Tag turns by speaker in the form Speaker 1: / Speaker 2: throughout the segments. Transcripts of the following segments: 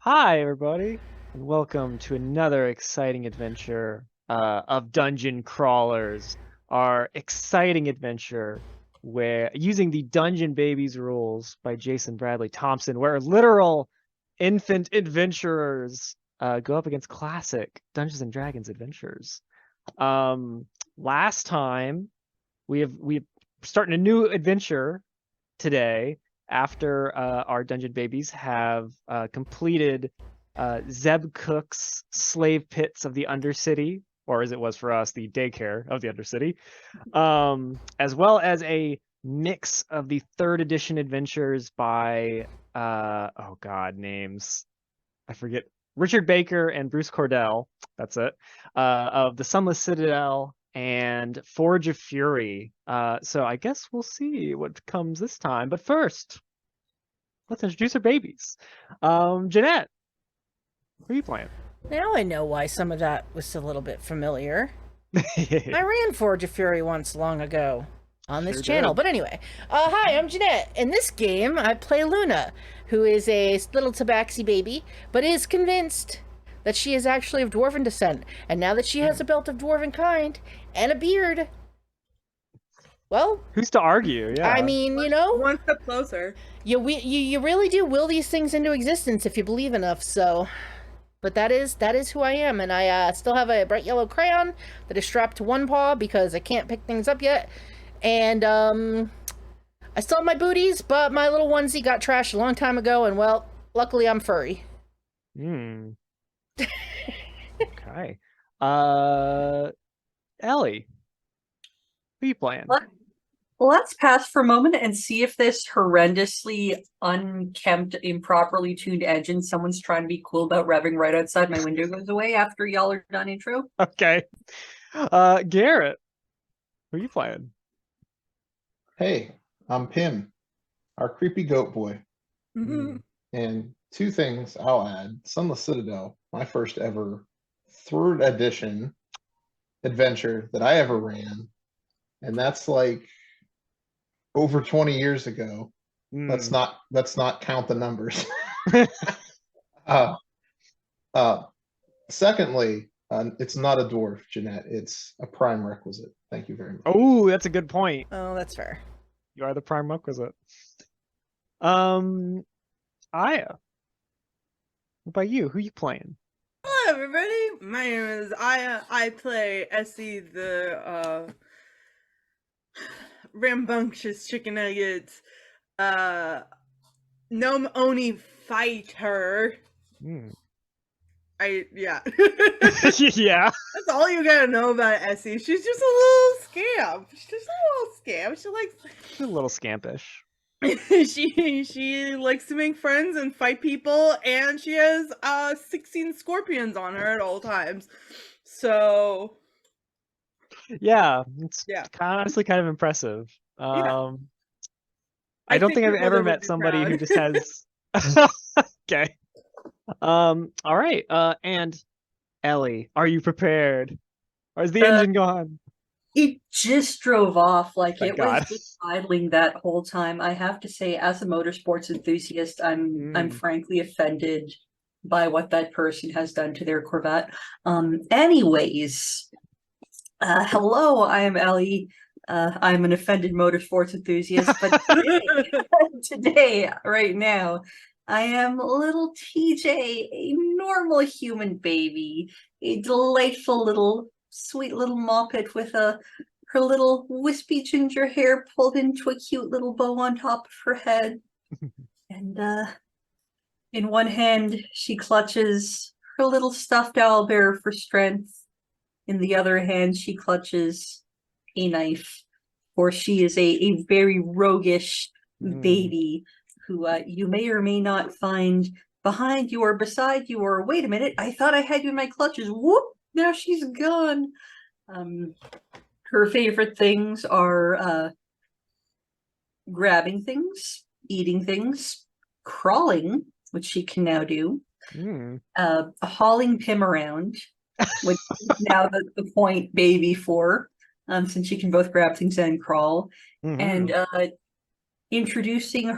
Speaker 1: Hi, everybody, and welcome to another exciting adventure of Dungeon Crawlers. Our exciting adventure where using the Dungeon Babies rules by Jason Bradley Thompson, where literal infant adventurers go up against classic Dungeons and Dragons adventures. Um, Last time we have starting a new adventure today after our dungeon babies have completed Zeb Cook's Slave Pits of the Undercity, or as it was for us, the daycare of the Undercity, as well as a mix of the third edition adventures by oh god, names. I forget. Richard Baker and Bruce Cordell, that's it, of the Sunless Citadel and Forge of Fury. So I guess we'll see what comes this time. But first, let's introduce our babies. Jeanette, who are you playing?
Speaker 2: Now I know why some of that was a little bit familiar. I ran Forge of Fury once long ago on this
Speaker 1: Sure
Speaker 2: channel.
Speaker 1: did.
Speaker 2: But anyway, hi, I'm Jeanette. In this game, I play Luna, who is a little tabaxi baby, but is convinced that she is actually of dwarven descent. And now that she has a belt of dwarven kind and a beard, well,
Speaker 1: Who's to argue?
Speaker 2: I
Speaker 1: Yeah.
Speaker 2: mean,
Speaker 3: One step closer.
Speaker 2: you really do will these things into existence if you believe enough. So but that is who I am, and I still have a bright yellow crayon that is strapped to one paw because I can't pick things up yet. And I still have my booties, but my little onesie got trashed a long time ago, and well, luckily I'm furry.
Speaker 1: Hmm. Okay. Uh, Ellie, who you playing?
Speaker 4: Let, let's pass for a moment and see if this horrendously unkempt, improperly tuned engine someone's trying to be cool about revving right outside my window goes away after y'all are done intro.
Speaker 1: Okay. Garrett, who you playing?
Speaker 5: Hey, I'm Pim, our creepy goat boy.
Speaker 1: Hmm.
Speaker 5: And two things I'll add. Sunless Citadel, my first ever third edition adventure that I ever ran. And that's like over 20 years ago. Let's
Speaker 1: Hmm.
Speaker 5: not count the numbers. uh, uh, Secondly, it's not a dwarf, Jeanette. It's a prime requisite. Thank you very much.
Speaker 1: Oh, that's a good point.
Speaker 2: Oh, that's fair.
Speaker 1: You are the prime requisite. Um, Aya, what about you? Who you playing?
Speaker 3: Hello, everybody. My name is Aya. I play Essie, the rambunctious chicken nuggets, gnome oni fighter.
Speaker 1: Hmm.
Speaker 3: Yeah.
Speaker 1: Yeah,
Speaker 3: That's all you gotta know about Essie. She's just a little scamp. She's just a little scamp. She likes
Speaker 1: she's a little scampish.
Speaker 3: she likes to make friends and fight people, and she has 16 scorpions on her at all times. So
Speaker 1: Yeah, it's
Speaker 3: yeah.
Speaker 1: honestly kind of impressive.
Speaker 3: Yeah.
Speaker 1: I
Speaker 3: I
Speaker 1: don't
Speaker 3: think
Speaker 1: think I've
Speaker 3: your
Speaker 1: ever
Speaker 3: mother would
Speaker 1: met
Speaker 3: be
Speaker 1: somebody who
Speaker 3: proud.
Speaker 1: just has. Okay. All right. And Ellie, are you prepared? Or is the
Speaker 4: Uh,
Speaker 1: engine gone?
Speaker 4: it just drove off like
Speaker 1: Thank
Speaker 4: it was
Speaker 1: God.
Speaker 4: just idling that whole time. I have to say, as a motorsports enthusiast, I'm
Speaker 1: Mm.
Speaker 4: frankly offended by what that person has done to their Corvette. Anyways, hello, I am Ellie. I'm an offended motorsports enthusiast, but today, right now, I am little TJ, a normal human baby, a delightful little, sweet little moppet with her little wispy ginger hair pulled into a cute little bow on top of her head. And in one hand, she clutches her little stuffed owlbear for strength. In the other hand, she clutches a knife, for she is a very roguish
Speaker 1: Mm.
Speaker 4: baby who you may or may not find behind you or beside you, or wait a minute, I thought I had you in my clutches. Whoop, now she's gone. Um, her favorite things are grabbing things, eating things, crawling, which she can now do,
Speaker 1: Mm.
Speaker 4: hauling Pim around, which is now the point baby for, since she can both grab things and crawl,
Speaker 1: Hmm.
Speaker 4: and introducing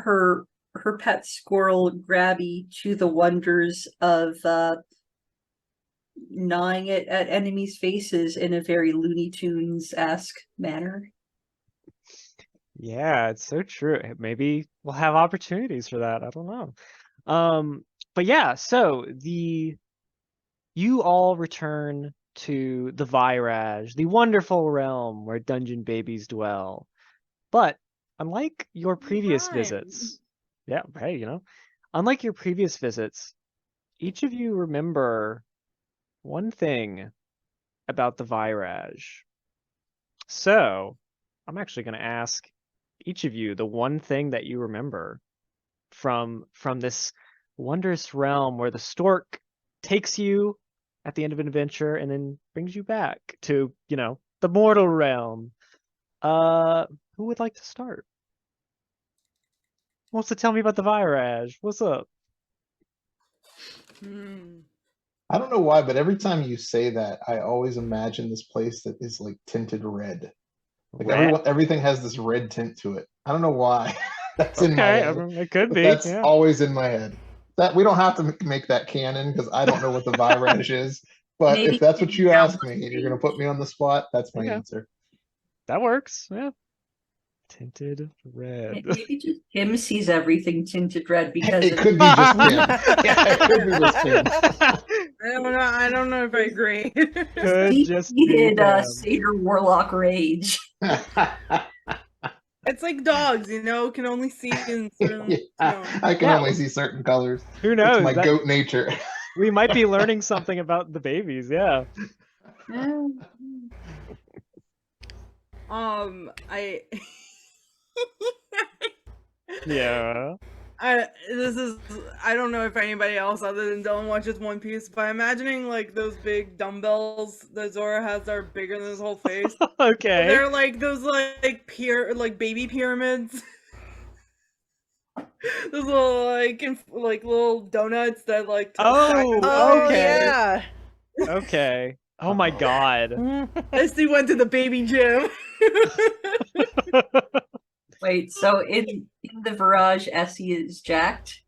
Speaker 4: her pet squirrel Grabby to the wonders of gnawing it at enemies' faces in a very Looney Tunes-esque manner.
Speaker 1: Yeah, it's so true. Maybe we'll have opportunities for that. I don't know. But yeah, so you all return to the Virage, the wonderful realm where dungeon babies dwell. But unlike your previous
Speaker 3: Right.
Speaker 1: visits, yeah, hey, unlike your previous visits, each of you remember one thing about the Virage. So, I'm actually going to ask each of you the one thing that you remember from this wondrous realm where the stork takes you at the end of an adventure and then brings you back to, the mortal realm. Who would like to start? Who wants to tell me about the Virage? What's up?
Speaker 3: Hmm.
Speaker 5: I don't know why, but every time you say that, I always imagine this place that is like tinted red. Like
Speaker 1: Red?
Speaker 5: everything has this red tint to it. I don't know why. That's in my
Speaker 1: Okay, I
Speaker 5: head,
Speaker 1: mean, it could
Speaker 5: but
Speaker 1: be,
Speaker 5: that's
Speaker 1: yeah.
Speaker 5: always in my head. That we don't have to make that canon because I don't know what the Virage is. But
Speaker 4: Maybe
Speaker 5: if that's what you ask me
Speaker 4: Hamlet's
Speaker 5: and you're gonna
Speaker 4: face.
Speaker 5: put me on the spot, that's my
Speaker 1: Okay.
Speaker 5: answer.
Speaker 1: That works, yeah. Tinted red.
Speaker 4: Maybe just him sees everything tinted red because
Speaker 5: It
Speaker 4: of
Speaker 5: could be just him. Yeah, it could be just him.
Speaker 3: I don't know if I agree.
Speaker 1: Could just be
Speaker 4: deep-seated
Speaker 1: them.
Speaker 4: Satyr Warlock rage.
Speaker 3: It's like dogs, can only see in certain tones.
Speaker 5: I can
Speaker 1: Yeah.
Speaker 5: only see certain colors.
Speaker 1: Who
Speaker 5: It's
Speaker 1: knows?
Speaker 5: my
Speaker 1: That
Speaker 5: goat nature.
Speaker 1: we might be learning something about the babies, yeah.
Speaker 3: I
Speaker 1: Yeah.
Speaker 3: I don't know if anybody else other than Dylan watches One Piece, but imagining like those big dumbbells that Zora has that are bigger than his whole face.
Speaker 1: Okay.
Speaker 3: They're like those like baby pyramids. Those little like little donuts that like
Speaker 1: Oh,
Speaker 2: Oh
Speaker 1: okay.
Speaker 2: yeah.
Speaker 1: Okay. Oh my god.
Speaker 3: Esty went to the baby gym.
Speaker 4: Wait, so in the Virage, Essie is jacked?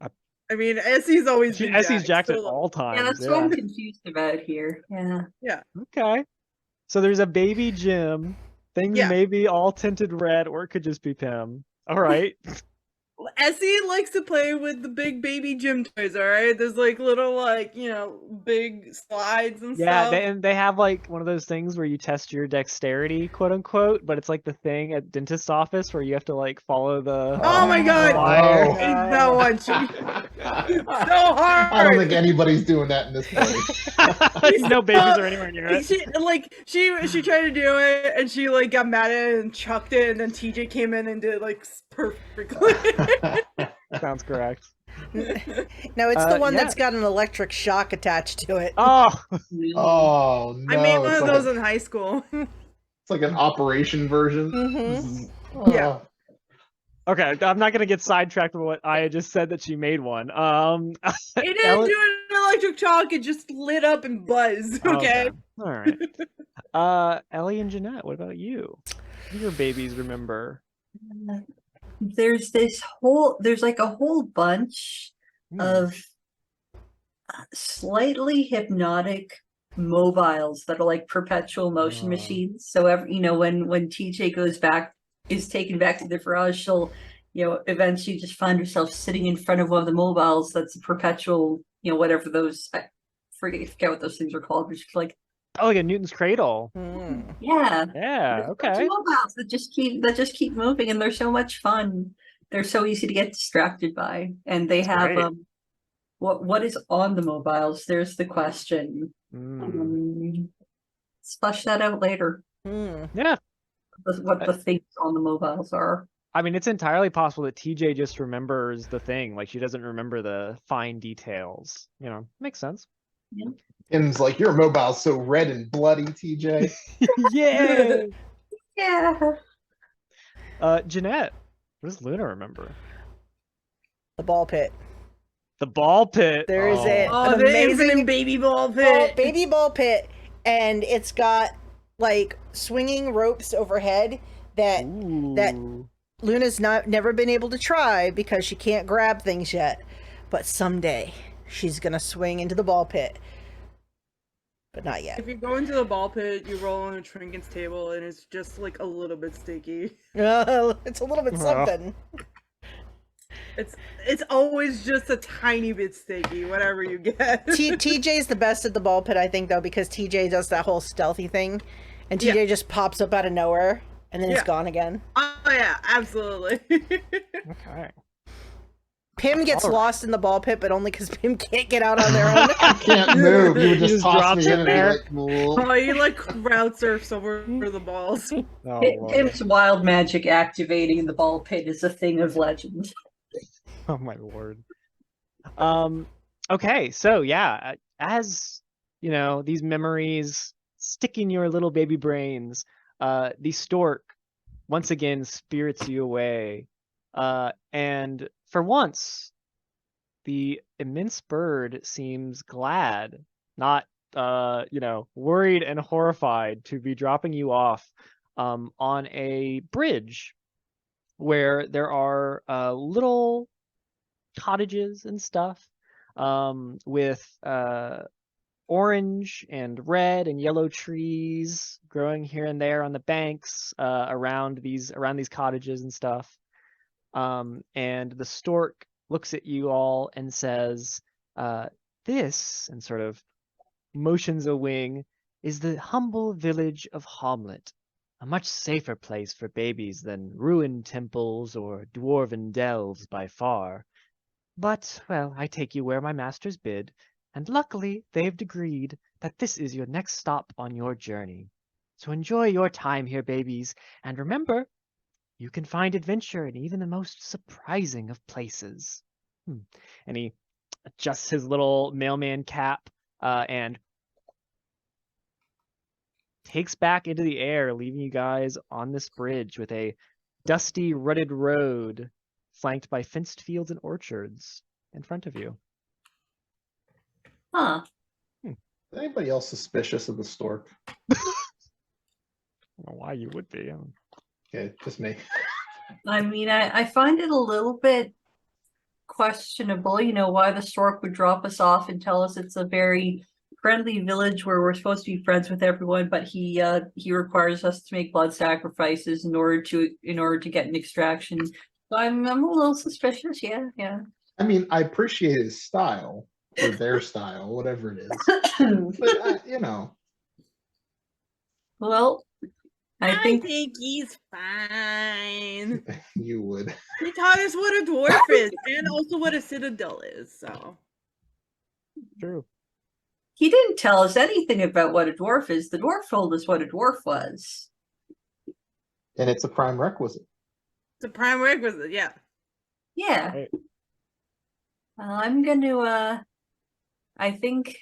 Speaker 3: I mean, Essie's always been
Speaker 1: Essie's jacked at
Speaker 3: so,
Speaker 1: all
Speaker 4: Yeah,
Speaker 1: times,
Speaker 4: that's what I'm confused about here. Yeah.
Speaker 1: Okay. So there's a baby gym. Things
Speaker 3: Yeah.
Speaker 1: may be all tinted red, or it could just be Pim. All right.
Speaker 3: Essie likes to play with the big baby gym toys, alright? There's like little big slides and
Speaker 1: Yeah,
Speaker 3: stuff.
Speaker 1: they have like one of those things where you test your dexterity, quote unquote, but it's like the thing at dentist office where you have to like follow the
Speaker 3: Oh my god!
Speaker 1: wire.
Speaker 5: Oh.
Speaker 3: I hate that one. So hard.
Speaker 5: I don't think anybody's doing that in this party.
Speaker 1: No babies are anywhere near it.
Speaker 3: She tried to do it and she like got mad at it and chucked it, and then TJ came in and did it like perfectly.
Speaker 1: Sounds correct.
Speaker 2: No, it's the one that's got an electric shock attached to it.
Speaker 1: Oh,
Speaker 5: Oh no!
Speaker 3: I made one
Speaker 5: it's
Speaker 3: of
Speaker 5: like
Speaker 3: those
Speaker 5: a-
Speaker 3: in high school.
Speaker 5: It's like an operation version.
Speaker 2: Mhm.
Speaker 5: Oh.
Speaker 3: Yeah.
Speaker 1: okay. I'm not gonna get sidetracked with what I just said that she made one.
Speaker 3: It didn't
Speaker 1: Ellen-
Speaker 3: do an electric shock, it just lit up and buzzed. Okay.
Speaker 1: All right. Ellie and Jeanette, what about you? What do your babies remember?
Speaker 4: There's like a whole bunch
Speaker 1: Hmm.
Speaker 4: of slightly hypnotic mobiles that are like perpetual motion
Speaker 1: Oh.
Speaker 4: machines. So when TJ is taken back to the garage, she'll eventually just find herself sitting in front of one of the mobiles that's a perpetual, whatever those, I forget what those things are called, but she's like,
Speaker 1: Oh, like a Newton's cradle.
Speaker 2: Mm.
Speaker 4: yeah,
Speaker 1: Yeah.
Speaker 4: there's a bunch of
Speaker 1: Okay.
Speaker 4: mobiles that just keep moving, and they're so much fun. They're so easy to get distracted by, and they
Speaker 1: That's
Speaker 4: have
Speaker 1: great.
Speaker 4: what is on the mobiles? There's the question.
Speaker 1: Mm.
Speaker 4: Let's flesh that out later.
Speaker 2: Mm.
Speaker 1: Yeah.
Speaker 4: What the things on the mobiles are.
Speaker 1: I mean, it's entirely possible that TJ just remembers the thing. Like, she doesn't remember the fine details. Makes sense.
Speaker 5: Tim's like, your mobile's so red and bloody, TJ.
Speaker 1: Yeah.
Speaker 4: Yeah.
Speaker 1: Jeanette, what does Luna remember?
Speaker 2: The ball pit.
Speaker 1: The ball pit.
Speaker 2: There is
Speaker 1: Oh.
Speaker 3: Oh,
Speaker 2: an
Speaker 3: the
Speaker 2: amazing
Speaker 3: infinite baby ball pit.
Speaker 2: baby ball pit, and it's got like swinging ropes overhead that
Speaker 1: Ooh.
Speaker 2: that Luna's never been able to try because she can't grab things yet. But someday she's gonna swing into the ball pit. But not yet.
Speaker 3: If you go into the ball pit, you roll on a trinkets table, and it's just like a little bit sticky.
Speaker 2: It's a little bit
Speaker 1: Oh.
Speaker 2: something.
Speaker 3: It's always just a tiny bit sticky, whatever you get.
Speaker 2: TJ's the best at the ball pit, I think, though, because TJ does that whole stealthy thing, and TJ just pops up out of nowhere, and then it's gone again.
Speaker 3: Oh yeah, absolutely.
Speaker 1: Okay.
Speaker 2: Pim gets lost in the ball pit, but only because Pim can't get out on their own.
Speaker 5: I can't move. You would
Speaker 1: He
Speaker 5: just
Speaker 1: just
Speaker 5: toss
Speaker 1: drops
Speaker 5: me
Speaker 1: it
Speaker 5: in
Speaker 1: there.
Speaker 5: and be like, "Whoa."
Speaker 3: Oh, you like crowd surfs over the balls.
Speaker 1: Oh, Lord.
Speaker 4: Pim's wild magic activating in the ball pit is a thing of legend.
Speaker 1: Oh my lord. Okay, so yeah, as you know, these memories stick in your little baby brains. The stork once again spirits you away. And for once, the immense bird seems glad, not worried and horrified to be dropping you off on a bridge where there are little cottages and stuff with orange and red and yellow trees growing here and there on the banks around these cottages and stuff. And the stork looks at you all and says, this, and sort of motions a wing, is the humble village of Hommlet, a much safer place for babies than ruined temples or dwarven delves by far. But, well, I take you where my masters bid, and luckily they've agreed that this is your next stop on your journey. So enjoy your time here, babies, and remember, you can find adventure in even the most surprising of places. And he adjusts his little mailman cap and takes back into the air, leaving you guys on this bridge with a dusty, rutted road flanked by fenced fields and orchards in front of you.
Speaker 4: Huh.
Speaker 5: Is anybody else suspicious of the stork?
Speaker 1: I don't know why you would be.
Speaker 5: Okay, just me.
Speaker 4: I mean, I find it a little bit questionable, why the stork would drop us off and tell us it's a very friendly village where we're supposed to be friends with everyone, but he requires us to make blood sacrifices in order to get an extraction. So I'm a little suspicious. Yeah.
Speaker 5: I mean, I appreciate his style, or their style, whatever it is. But,
Speaker 4: Well, I think
Speaker 3: he's fine.
Speaker 5: you would.
Speaker 3: He taught us what a dwarf is, and also what a citadel is. So
Speaker 1: True.
Speaker 4: he didn't tell us anything about what a dwarf is. The dwarf told us what a dwarf was.
Speaker 5: And it's a prime requisite.
Speaker 3: it's a prime requisite. Yeah.
Speaker 4: Yeah.
Speaker 1: Right.
Speaker 4: I'm going to, I think,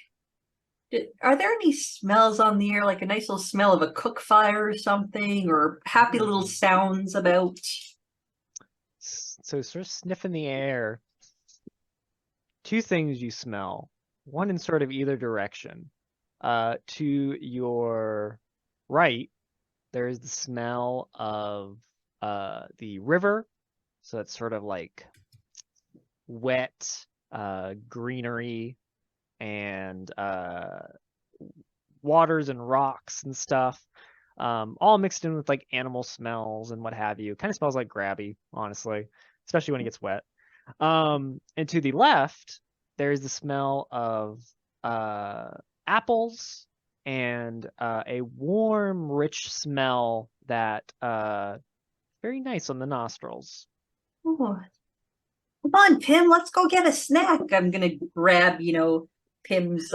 Speaker 4: are there any smells on the air, like a nice little smell of a cook fire or something, or happy little sounds about?
Speaker 1: So sort of sniffing the air. Two things you smell. One in sort of either direction. To your right, there is the smell of the river. So it's sort of like wet greenery and waters and rocks and stuff, all mixed in with like animal smells and what have you. Kind of smells like grabby, honestly, especially when it gets wet. And to the left, there's the smell of apples and a warm, rich smell that very nice on the nostrils.
Speaker 4: Ooh. Come on, Pim, let's go get a snack. I'm gonna grab, Pim's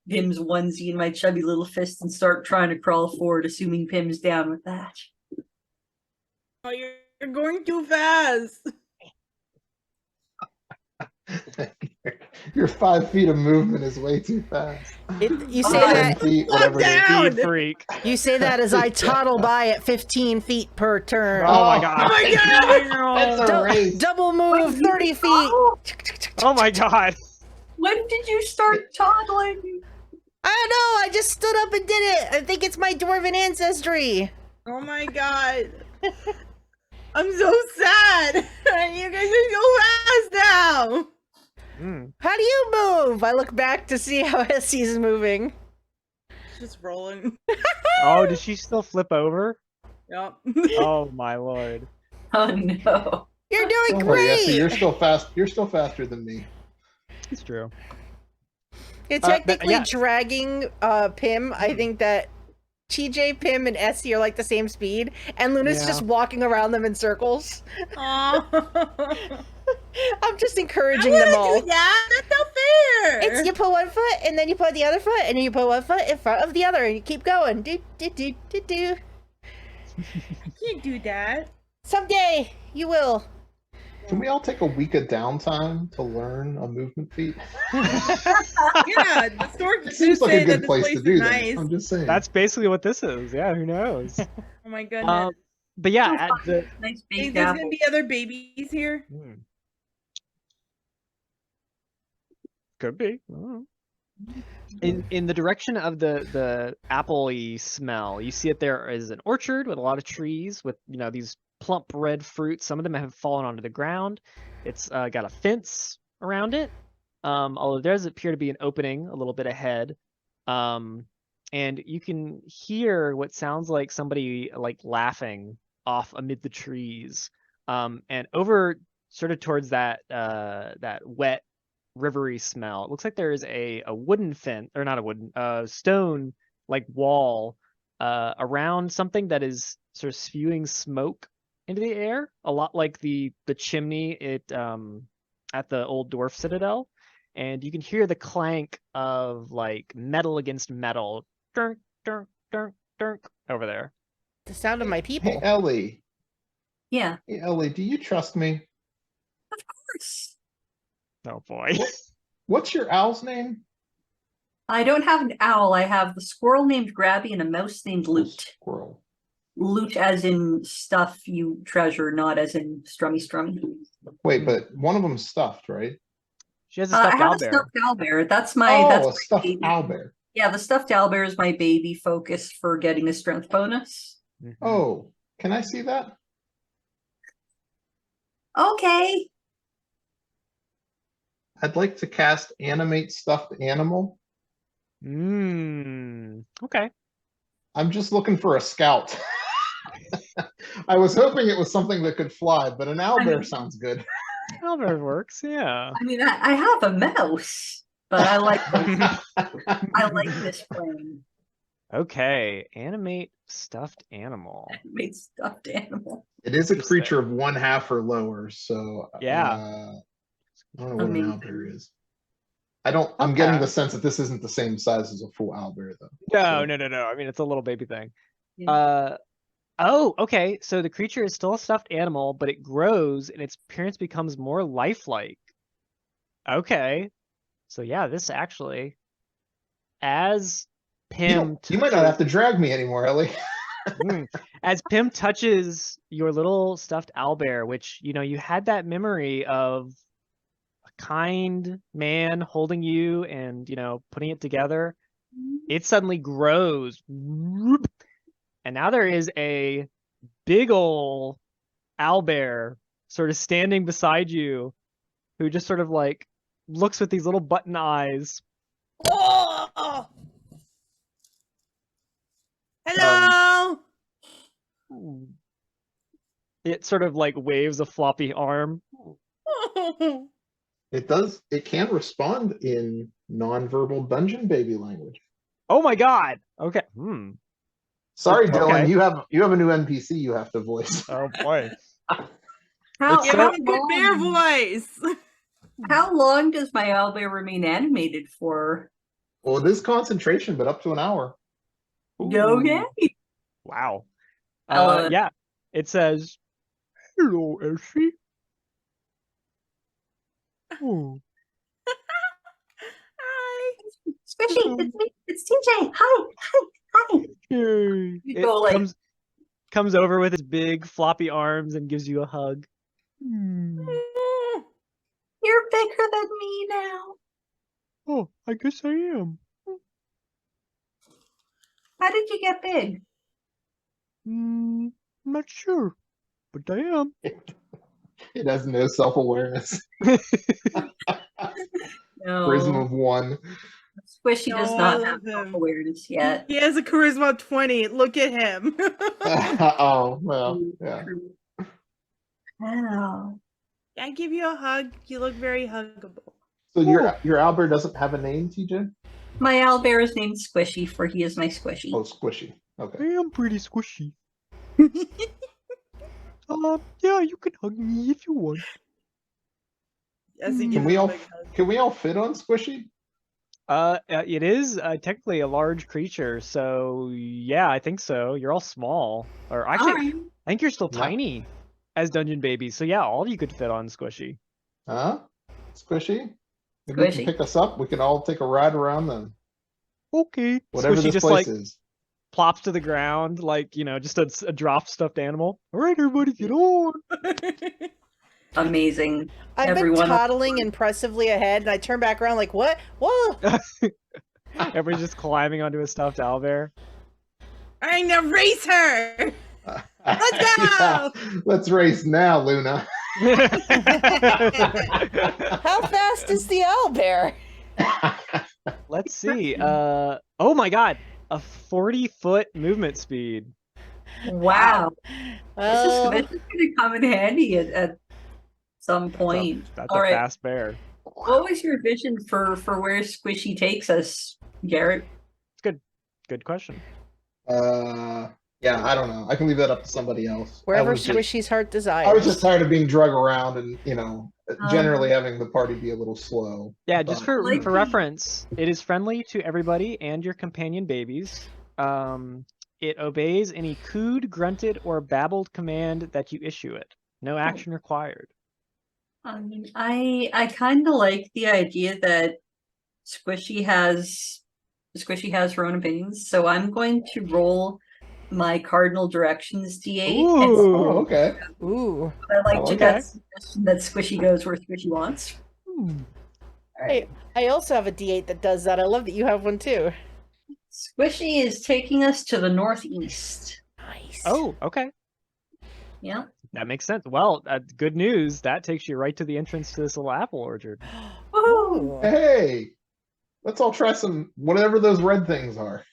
Speaker 4: onesie in my chubby little fist and start trying to crawl forward, assuming Pim's down with that.
Speaker 3: Oh, you're going too fast.
Speaker 5: Your 5 feet of movement is way too fast.
Speaker 2: You say
Speaker 5: 10
Speaker 2: that.
Speaker 5: feet, whatever it is.
Speaker 3: down.
Speaker 1: Speed freak.
Speaker 2: You say that as I toddle by at 15 feet per turn.
Speaker 1: Oh my god.
Speaker 3: Oh my god!
Speaker 5: That's a race.
Speaker 2: Double move, 30 feet.
Speaker 1: Oh my god.
Speaker 4: When did you start toddling?
Speaker 2: I don't know. I just stood up and did it. I think it's my dwarven ancestry.
Speaker 3: Oh my god! I'm so sad. You guys are so fast now.
Speaker 1: Mm.
Speaker 2: How do you move? I look back to see how Essie's moving.
Speaker 3: She's just rolling.
Speaker 1: Oh, did she still flip over?
Speaker 3: Yep.
Speaker 1: Oh my lord.
Speaker 4: Oh no.
Speaker 2: You're doing
Speaker 5: Don't worry, Essie,
Speaker 2: great.
Speaker 5: you're still fast. You're still faster than me.
Speaker 1: It's true.
Speaker 2: You're
Speaker 1: But,
Speaker 2: technically
Speaker 1: yeah.
Speaker 2: dragging Pim. I think that TJ, Pim, and Essie are like the same speed, and Luna's
Speaker 1: Yeah.
Speaker 2: just walking around them in circles.
Speaker 3: Aw.
Speaker 2: I'm just
Speaker 3: I
Speaker 2: encouraging them all.
Speaker 3: wouldn't do that. That's not fair.
Speaker 2: It's you put one foot, and then you put the other foot, and then you put one foot in front of the other, and you keep going. Do do do do do.
Speaker 3: You do that.
Speaker 2: Someday you will.
Speaker 5: Can we all take a week of downtime to learn a movement feat?
Speaker 3: Yeah, the stork
Speaker 5: It
Speaker 3: do
Speaker 5: seems like
Speaker 3: say
Speaker 5: a
Speaker 3: that
Speaker 5: good
Speaker 3: this
Speaker 5: place
Speaker 3: place
Speaker 5: to do
Speaker 3: is
Speaker 5: that.
Speaker 3: nice.
Speaker 5: I'm just saying.
Speaker 1: That's basically what this is. Yeah, who knows?
Speaker 3: Oh my goodness.
Speaker 1: But yeah, at the
Speaker 4: Nice
Speaker 3: Think
Speaker 4: baked
Speaker 3: there's
Speaker 4: apple.
Speaker 3: gonna be other babies here?
Speaker 1: Could be. I don't know. In the direction of the apple-y smell, you see that there is an orchard with a lot of trees with these plump red fruits. Some of them have fallen onto the ground. It's got a fence around it. Although there does appear to be an opening a little bit ahead. And you can hear what sounds like somebody like laughing off amid the trees. And over sort of towards that wet rivery smell. It looks like there is a wooden fence, or not a wooden, stone like wall around something that is sort of spewing smoke into the air, a lot like the chimney at the old dwarf citadel. And you can hear the clank of like metal against metal, dunk, dunk, dunk, dunk, over there.
Speaker 2: The sound of my
Speaker 5: Hey,
Speaker 2: people.
Speaker 5: Ellie.
Speaker 4: Yeah,
Speaker 5: Hey, Ellie, do you trust me?
Speaker 4: of course.
Speaker 1: Oh boy.
Speaker 5: What's your owl's name?
Speaker 4: I don't have an owl. I have the squirrel named Grabby and a mouse named Loot.
Speaker 5: Squirrel.
Speaker 4: Loot as in stuff you treasure, not as in strummy strummy.
Speaker 5: Wait, but one of them's stuffed, right?
Speaker 1: She has a
Speaker 4: I
Speaker 1: stuffed
Speaker 4: have a
Speaker 1: owlbear.
Speaker 4: stuffed owlbear. That's my
Speaker 5: Oh,
Speaker 4: that's
Speaker 5: a
Speaker 4: my
Speaker 5: stuffed
Speaker 4: baby.
Speaker 5: owlbear.
Speaker 4: Yeah, the stuffed owlbear is my baby focus for getting a strength bonus.
Speaker 1: Mhm.
Speaker 5: Oh, can I see that?
Speaker 4: Okay.
Speaker 5: I'd like to cast animate stuffed animal.
Speaker 1: Okay.
Speaker 5: I'm just looking for a scout. I was hoping it was something that could fly, but an owlbear sounds good.
Speaker 1: Owlbear works, yeah.
Speaker 4: I mean, I have a mouse, but I like this frame.
Speaker 1: Okay, animate stuffed animal.
Speaker 4: Made stuffed animal.
Speaker 5: It is a
Speaker 1: Interesting.
Speaker 5: creature of 1/2 or lower, so
Speaker 1: Yeah.
Speaker 5: I don't know what an
Speaker 4: Amazing.
Speaker 5: owlbear is. I'm getting
Speaker 1: Okay.
Speaker 5: the sense that this isn't the same size as a full owlbear, though.
Speaker 1: No,
Speaker 5: So-
Speaker 1: no. I mean, it's a little baby thing.
Speaker 4: Yeah.
Speaker 1: Oh, okay. So the creature is still a stuffed animal, but it grows and its appearance becomes more lifelike. Okay. So yeah, this actually, as Pim
Speaker 5: You might not have to drag me anymore, Ellie.
Speaker 1: as Pim touches your little stuffed owlbear, which you had that memory of a kind man holding you and putting it together. It suddenly grows, whoop, and now there is a big ol' owlbear sort of standing beside you, who just sort of like looks with these little button eyes.
Speaker 3: Oh! Hello!
Speaker 1: It sort of like waves a floppy arm.
Speaker 5: It can respond in nonverbal dungeon baby language.
Speaker 1: Oh my god. Okay.
Speaker 5: Sorry,
Speaker 1: Okay.
Speaker 5: Dylan, you have a new NPC you have to voice.
Speaker 1: Oh boy.
Speaker 4: How,
Speaker 1: It's
Speaker 3: Give
Speaker 1: so-
Speaker 3: him a good bear voice.
Speaker 4: how long does my owlbear remain animated for?
Speaker 5: Well, it is concentration, but up to an hour.
Speaker 4: Okay.
Speaker 1: Wow.
Speaker 4: I'll,
Speaker 1: Yeah. It says, "Hello, Elsie." Oh.
Speaker 3: Hi.
Speaker 4: Squishy, it's me. It's TJ. Hi.
Speaker 1: Yay.
Speaker 4: You
Speaker 1: It
Speaker 4: go, like-
Speaker 1: comes over with its big floppy arms and gives you a hug.
Speaker 4: You're bigger than me now.
Speaker 1: Oh, I guess I am.
Speaker 4: How did you get big?
Speaker 1: Not sure. but I am.
Speaker 5: It has no self-awareness. Charisma
Speaker 4: No,
Speaker 5: of 1.
Speaker 4: Squishy does
Speaker 3: No, I
Speaker 4: not
Speaker 3: love
Speaker 4: have
Speaker 3: him.
Speaker 4: self-awareness yet.
Speaker 3: He has a charisma of 20. Look at him.
Speaker 5: Oh, well, yeah.
Speaker 4: Wow.
Speaker 3: I give you a hug. You look very huggable.
Speaker 5: So your Albert doesn't have a name, TJ?
Speaker 4: My owlbear is named Squishy, for he is my squishy.
Speaker 5: Oh, Squishy. Okay.
Speaker 1: I am pretty squishy. Yeah, you can hug me if you want.
Speaker 3: As he
Speaker 5: Can
Speaker 3: gives
Speaker 5: we
Speaker 3: him a
Speaker 5: all
Speaker 3: big hug.
Speaker 5: can we all fit on Squishy?
Speaker 1: It is technically a large creature, so yeah, I think so. You're all small, or actually,
Speaker 4: Alright.
Speaker 1: I think you're still
Speaker 5: No.
Speaker 1: tiny as dungeon babies. So yeah, all of you could fit on Squishy.
Speaker 5: Huh? Squishy? Maybe you can
Speaker 4: Squishy.
Speaker 5: pick us up. We can all take a ride around the
Speaker 1: Okay.
Speaker 5: whatever
Speaker 1: Squishy
Speaker 5: this
Speaker 1: just
Speaker 5: place
Speaker 1: like
Speaker 5: is.
Speaker 1: plops to the ground, like just a dropped stuffed animal. All right, everybody, get on.
Speaker 4: Amazing.
Speaker 2: I've
Speaker 4: Everyone
Speaker 2: been toddling impressively ahead, and I turn back around like, what? Whoa!
Speaker 1: Everybody's just climbing onto a stuffed owlbear.
Speaker 3: I'm gonna race her. Let's
Speaker 5: Yeah.
Speaker 3: go!
Speaker 5: Let's race now, Luna.
Speaker 2: How fast is the owlbear?
Speaker 1: Let's see. Oh my God, a 40-foot movement speed.
Speaker 4: Wow.
Speaker 2: Well,
Speaker 4: This is gonna come in handy at some point.
Speaker 1: That's
Speaker 4: All
Speaker 1: a
Speaker 4: right.
Speaker 1: fast bear.
Speaker 4: What was your vision for where Squishy takes us, Garrett?
Speaker 1: Good question.
Speaker 5: Yeah, I don't know. I can leave that up to somebody else.
Speaker 2: wherever
Speaker 5: I was just-
Speaker 2: Squishy's heart desires.
Speaker 5: I was just tired of being drug around and generally
Speaker 4: Um,
Speaker 5: having the party be a little slow.
Speaker 1: Yeah, just
Speaker 5: But-
Speaker 1: for
Speaker 4: Like
Speaker 1: for
Speaker 4: the-
Speaker 1: reference, it is friendly to everybody and your companion babies. It obeys any cooed, grunted, or babbled command that you issue it. No action required.
Speaker 4: I kind of like the idea that Squishy has her own opinions, so I'm going to roll my cardinal directions D8. And
Speaker 1: Ooh.
Speaker 5: Oh, okay.
Speaker 2: Ooh.
Speaker 4: I like
Speaker 5: Okay.
Speaker 4: Jeanette's suggestion that Squishy goes where Squishy wants.
Speaker 1: Hmm.
Speaker 4: All right.
Speaker 2: I also have a D8 that does that. I love that you have one too.
Speaker 4: Squishy is taking us to the northeast.
Speaker 2: Nice.
Speaker 1: Oh, okay.
Speaker 4: Yeah.
Speaker 1: That makes sense. Well, good news. That takes you right to the entrance to this little apple orchard.
Speaker 4: Woohoo!
Speaker 5: Hey, let's all try some whatever those red things are.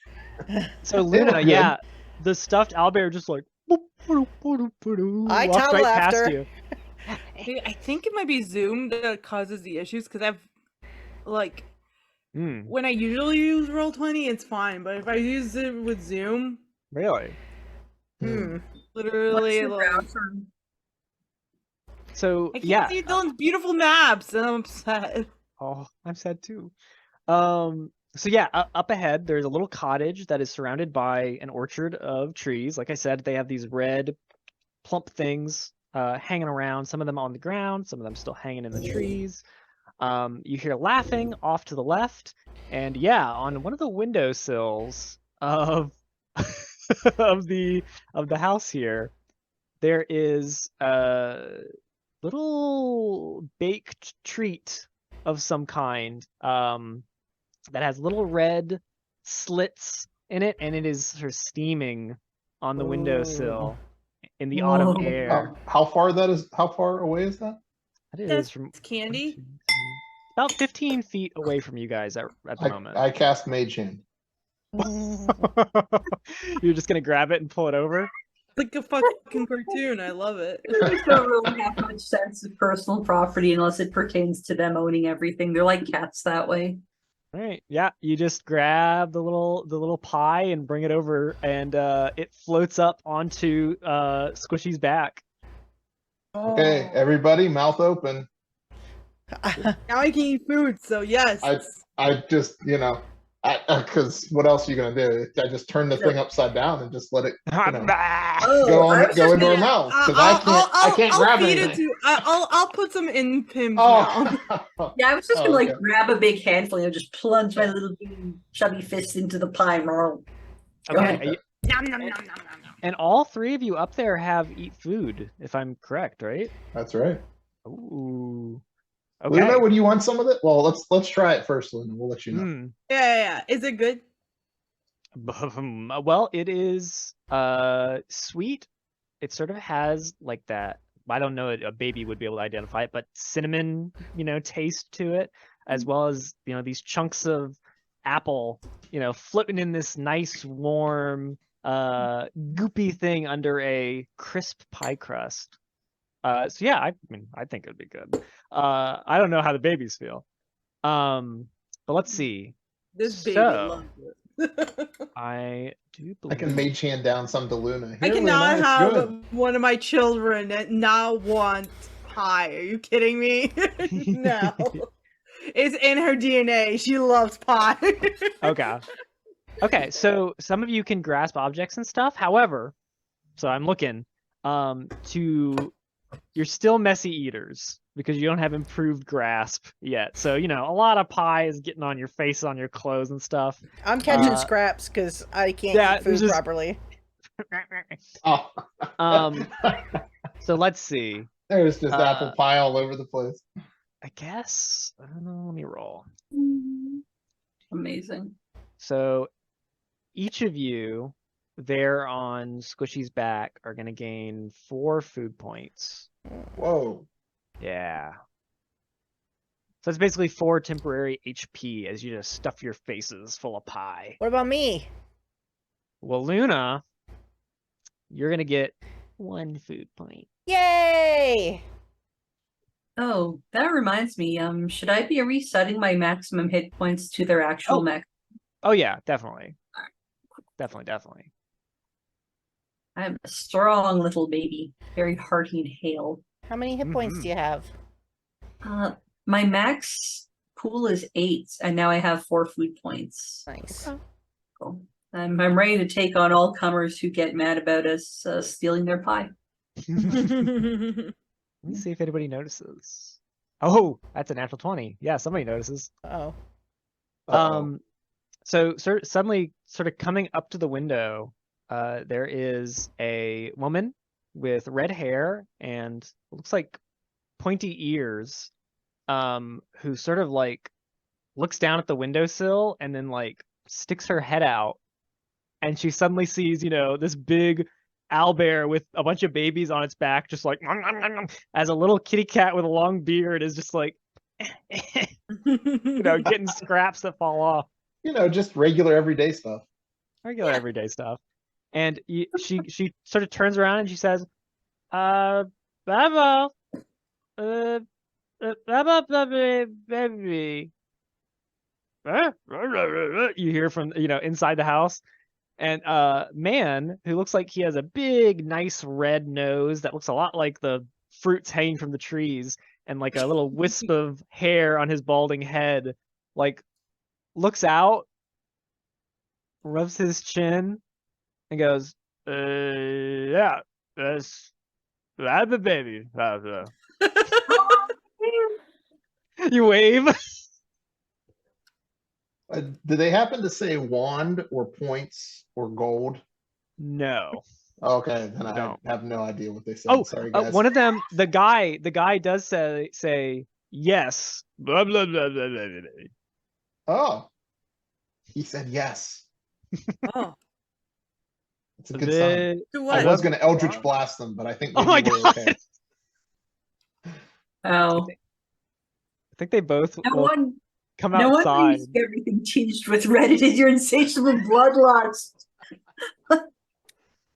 Speaker 1: So
Speaker 5: They
Speaker 1: Luna,
Speaker 5: look good.
Speaker 1: yeah, the stuffed owlbear just like
Speaker 2: I
Speaker 1: walks
Speaker 2: toddle
Speaker 1: right past
Speaker 2: after.
Speaker 1: you.
Speaker 3: Hey, I think it might be Zoom that causes the issues because I've like
Speaker 1: Hmm,
Speaker 3: when I usually use Roll20, it's fine, but if I use it with Zoom,
Speaker 1: really?
Speaker 2: Hmm.
Speaker 4: What's
Speaker 3: literally,
Speaker 4: your
Speaker 3: like,
Speaker 4: browser?
Speaker 1: So
Speaker 3: I can't
Speaker 1: yeah.
Speaker 3: see Dylan's beautiful maps, and I'm upset.
Speaker 1: Oh, I'm sad too. So yeah, up ahead, there's a little cottage that is surrounded by an orchard of trees. Like I said, they have these red, plump things hanging around. Some of them on the ground, some of them still hanging in the trees. You hear laughing off to the left, and yeah, on one of the windowsills of of the house here, there is a little baked treat of some kind that has little red slits in it, and it is sort of steaming on the windowsill in the autumn
Speaker 4: Whoa.
Speaker 1: air.
Speaker 5: How far away is that?
Speaker 1: That is
Speaker 3: That's
Speaker 1: from
Speaker 3: candy.
Speaker 1: about 15 feet away from you guys at the moment.
Speaker 5: I cast Mage Hand.
Speaker 1: You're just gonna grab it and pull it over?
Speaker 3: Like a fucking cartoon. I love it.
Speaker 4: They don't really have much sense of personal property unless it pertains to them owning everything. They're like cats that way.
Speaker 1: Right. Yeah, you just grab the little pie and bring it over, and it floats up onto Squishy's back.
Speaker 5: Okay, everybody, mouth open.
Speaker 3: Now I can eat food, so yes.
Speaker 5: I just because what else are you gonna do? I just turn the thing upside down and just let it
Speaker 4: Oh,
Speaker 5: go
Speaker 4: I was
Speaker 5: go
Speaker 4: just
Speaker 5: into her
Speaker 4: gonna-
Speaker 5: mouth because I can't grab
Speaker 3: feed it
Speaker 5: anything.
Speaker 3: to. I'll put some in Pim's mouth.
Speaker 5: Oh,
Speaker 4: Yeah, I was just
Speaker 5: Oh,
Speaker 4: gonna like
Speaker 5: okay.
Speaker 4: grab a big handful and just plunge my little chubby fist into the pie. Go
Speaker 1: Okay.
Speaker 4: ahead.
Speaker 3: Nom, nom, nom, nom, nom, nom.
Speaker 1: And all three of you up there have eat food, if I'm correct, right?
Speaker 5: that's right.
Speaker 1: Ooh.
Speaker 5: Luna,
Speaker 1: Okay.
Speaker 5: would you want some of it? Well, let's try it first, Luna. We'll let you know.
Speaker 1: Hmm.
Speaker 3: Yeah. Is it good?
Speaker 1: Well, it is sweet it sort of has like that. I don't know a baby would be able to identify it, but cinnamon, taste to it, as well as these chunks of apple, flipping in this nice warm, goopy thing under a crisp pie crust. So yeah, I mean, I think it'd be good. I don't know how the babies feel. But let's see.
Speaker 3: This baby
Speaker 1: So
Speaker 3: loves it.
Speaker 1: I do
Speaker 5: I can
Speaker 1: believe.
Speaker 5: mage hand down some to Luna.
Speaker 3: I
Speaker 5: Here,
Speaker 3: cannot
Speaker 5: Luna, it's
Speaker 3: have
Speaker 5: good.
Speaker 3: one of my children not want pie. Are you kidding me? No. It's in her DNA. She loves pie.
Speaker 1: Okay. Okay, so some of you can grasp objects and stuff. However, so I'm looking to you're still messy eaters because you don't have improved grasp yet. So, a lot of pie is getting on your face, on your clothes and stuff.
Speaker 2: I'm catching scraps because I can't
Speaker 1: yeah,
Speaker 2: eat food
Speaker 1: just-
Speaker 2: properly.
Speaker 5: Oh.
Speaker 1: So let's see.
Speaker 5: There's just apple pie all over the place.
Speaker 1: I guess, I don't know, let me roll.
Speaker 4: Amazing.
Speaker 1: So each of you there on Squishy's back are going to gain 4 food points.
Speaker 5: Whoa.
Speaker 1: Yeah. So it's basically 4 temporary HP as you just stuff your faces full of pie.
Speaker 2: What about me?
Speaker 1: Well, Luna, you're going to get 1 food point.
Speaker 2: Yay!
Speaker 4: Oh, that reminds me. Should I be resetting my maximum hit points to their actual max?
Speaker 1: Oh yeah, definitely. Definitely.
Speaker 4: I'm a strong little baby, very hearty and hale.
Speaker 2: How many hit points do you have?
Speaker 4: My max pool is 8, and now I have 4 food points.
Speaker 2: Nice.
Speaker 4: Cool. I'm ready to take on all comers who get mad about us stealing their pie.
Speaker 1: Let me see if anybody notices. Oh, that's a natural 20. Yeah, somebody notices.
Speaker 2: Oh.
Speaker 1: So suddenly, sort of coming up to the window, there is a woman with red hair and looks like pointy ears, who sort of like looks down at the windowsill and then like sticks her head out, and she suddenly sees, this big owlbear with a bunch of babies on its back, just like as a little kitty cat with a long beard is just like, getting scraps that fall off.
Speaker 5: Just regular everyday stuff.
Speaker 1: Regular everyday stuff. And she sort of turns around and she says, Baba, baby. You hear from, inside the house. And man who looks like he has a big, nice red nose that looks a lot like the fruits hanging from the trees, and like a little wisp of hair on his balding head, like looks out, rubs his chin, and goes, yeah, that's the baby. You wave.
Speaker 5: Did they happen to say wand or points or gold?
Speaker 1: No.
Speaker 5: Okay, then I
Speaker 1: don't.
Speaker 5: have no idea what they said.
Speaker 1: Oh,
Speaker 5: sorry, guys.
Speaker 1: one of them, the guy does say yes. Blah, blah, blah, blah, blah, blah.
Speaker 5: Oh, he said yes.
Speaker 3: Oh.
Speaker 5: It's a good sign.
Speaker 3: To
Speaker 5: I
Speaker 3: what?
Speaker 5: was going to Eldritch Blast them, but I think
Speaker 1: Oh
Speaker 5: maybe
Speaker 1: my
Speaker 5: we're
Speaker 1: God.
Speaker 5: okay.
Speaker 4: Oh,
Speaker 1: I think they both
Speaker 4: no
Speaker 1: will
Speaker 4: one,
Speaker 1: come
Speaker 4: no wonder
Speaker 1: outside.
Speaker 4: you see everything tinged with red. It is your insatiable bloodlust.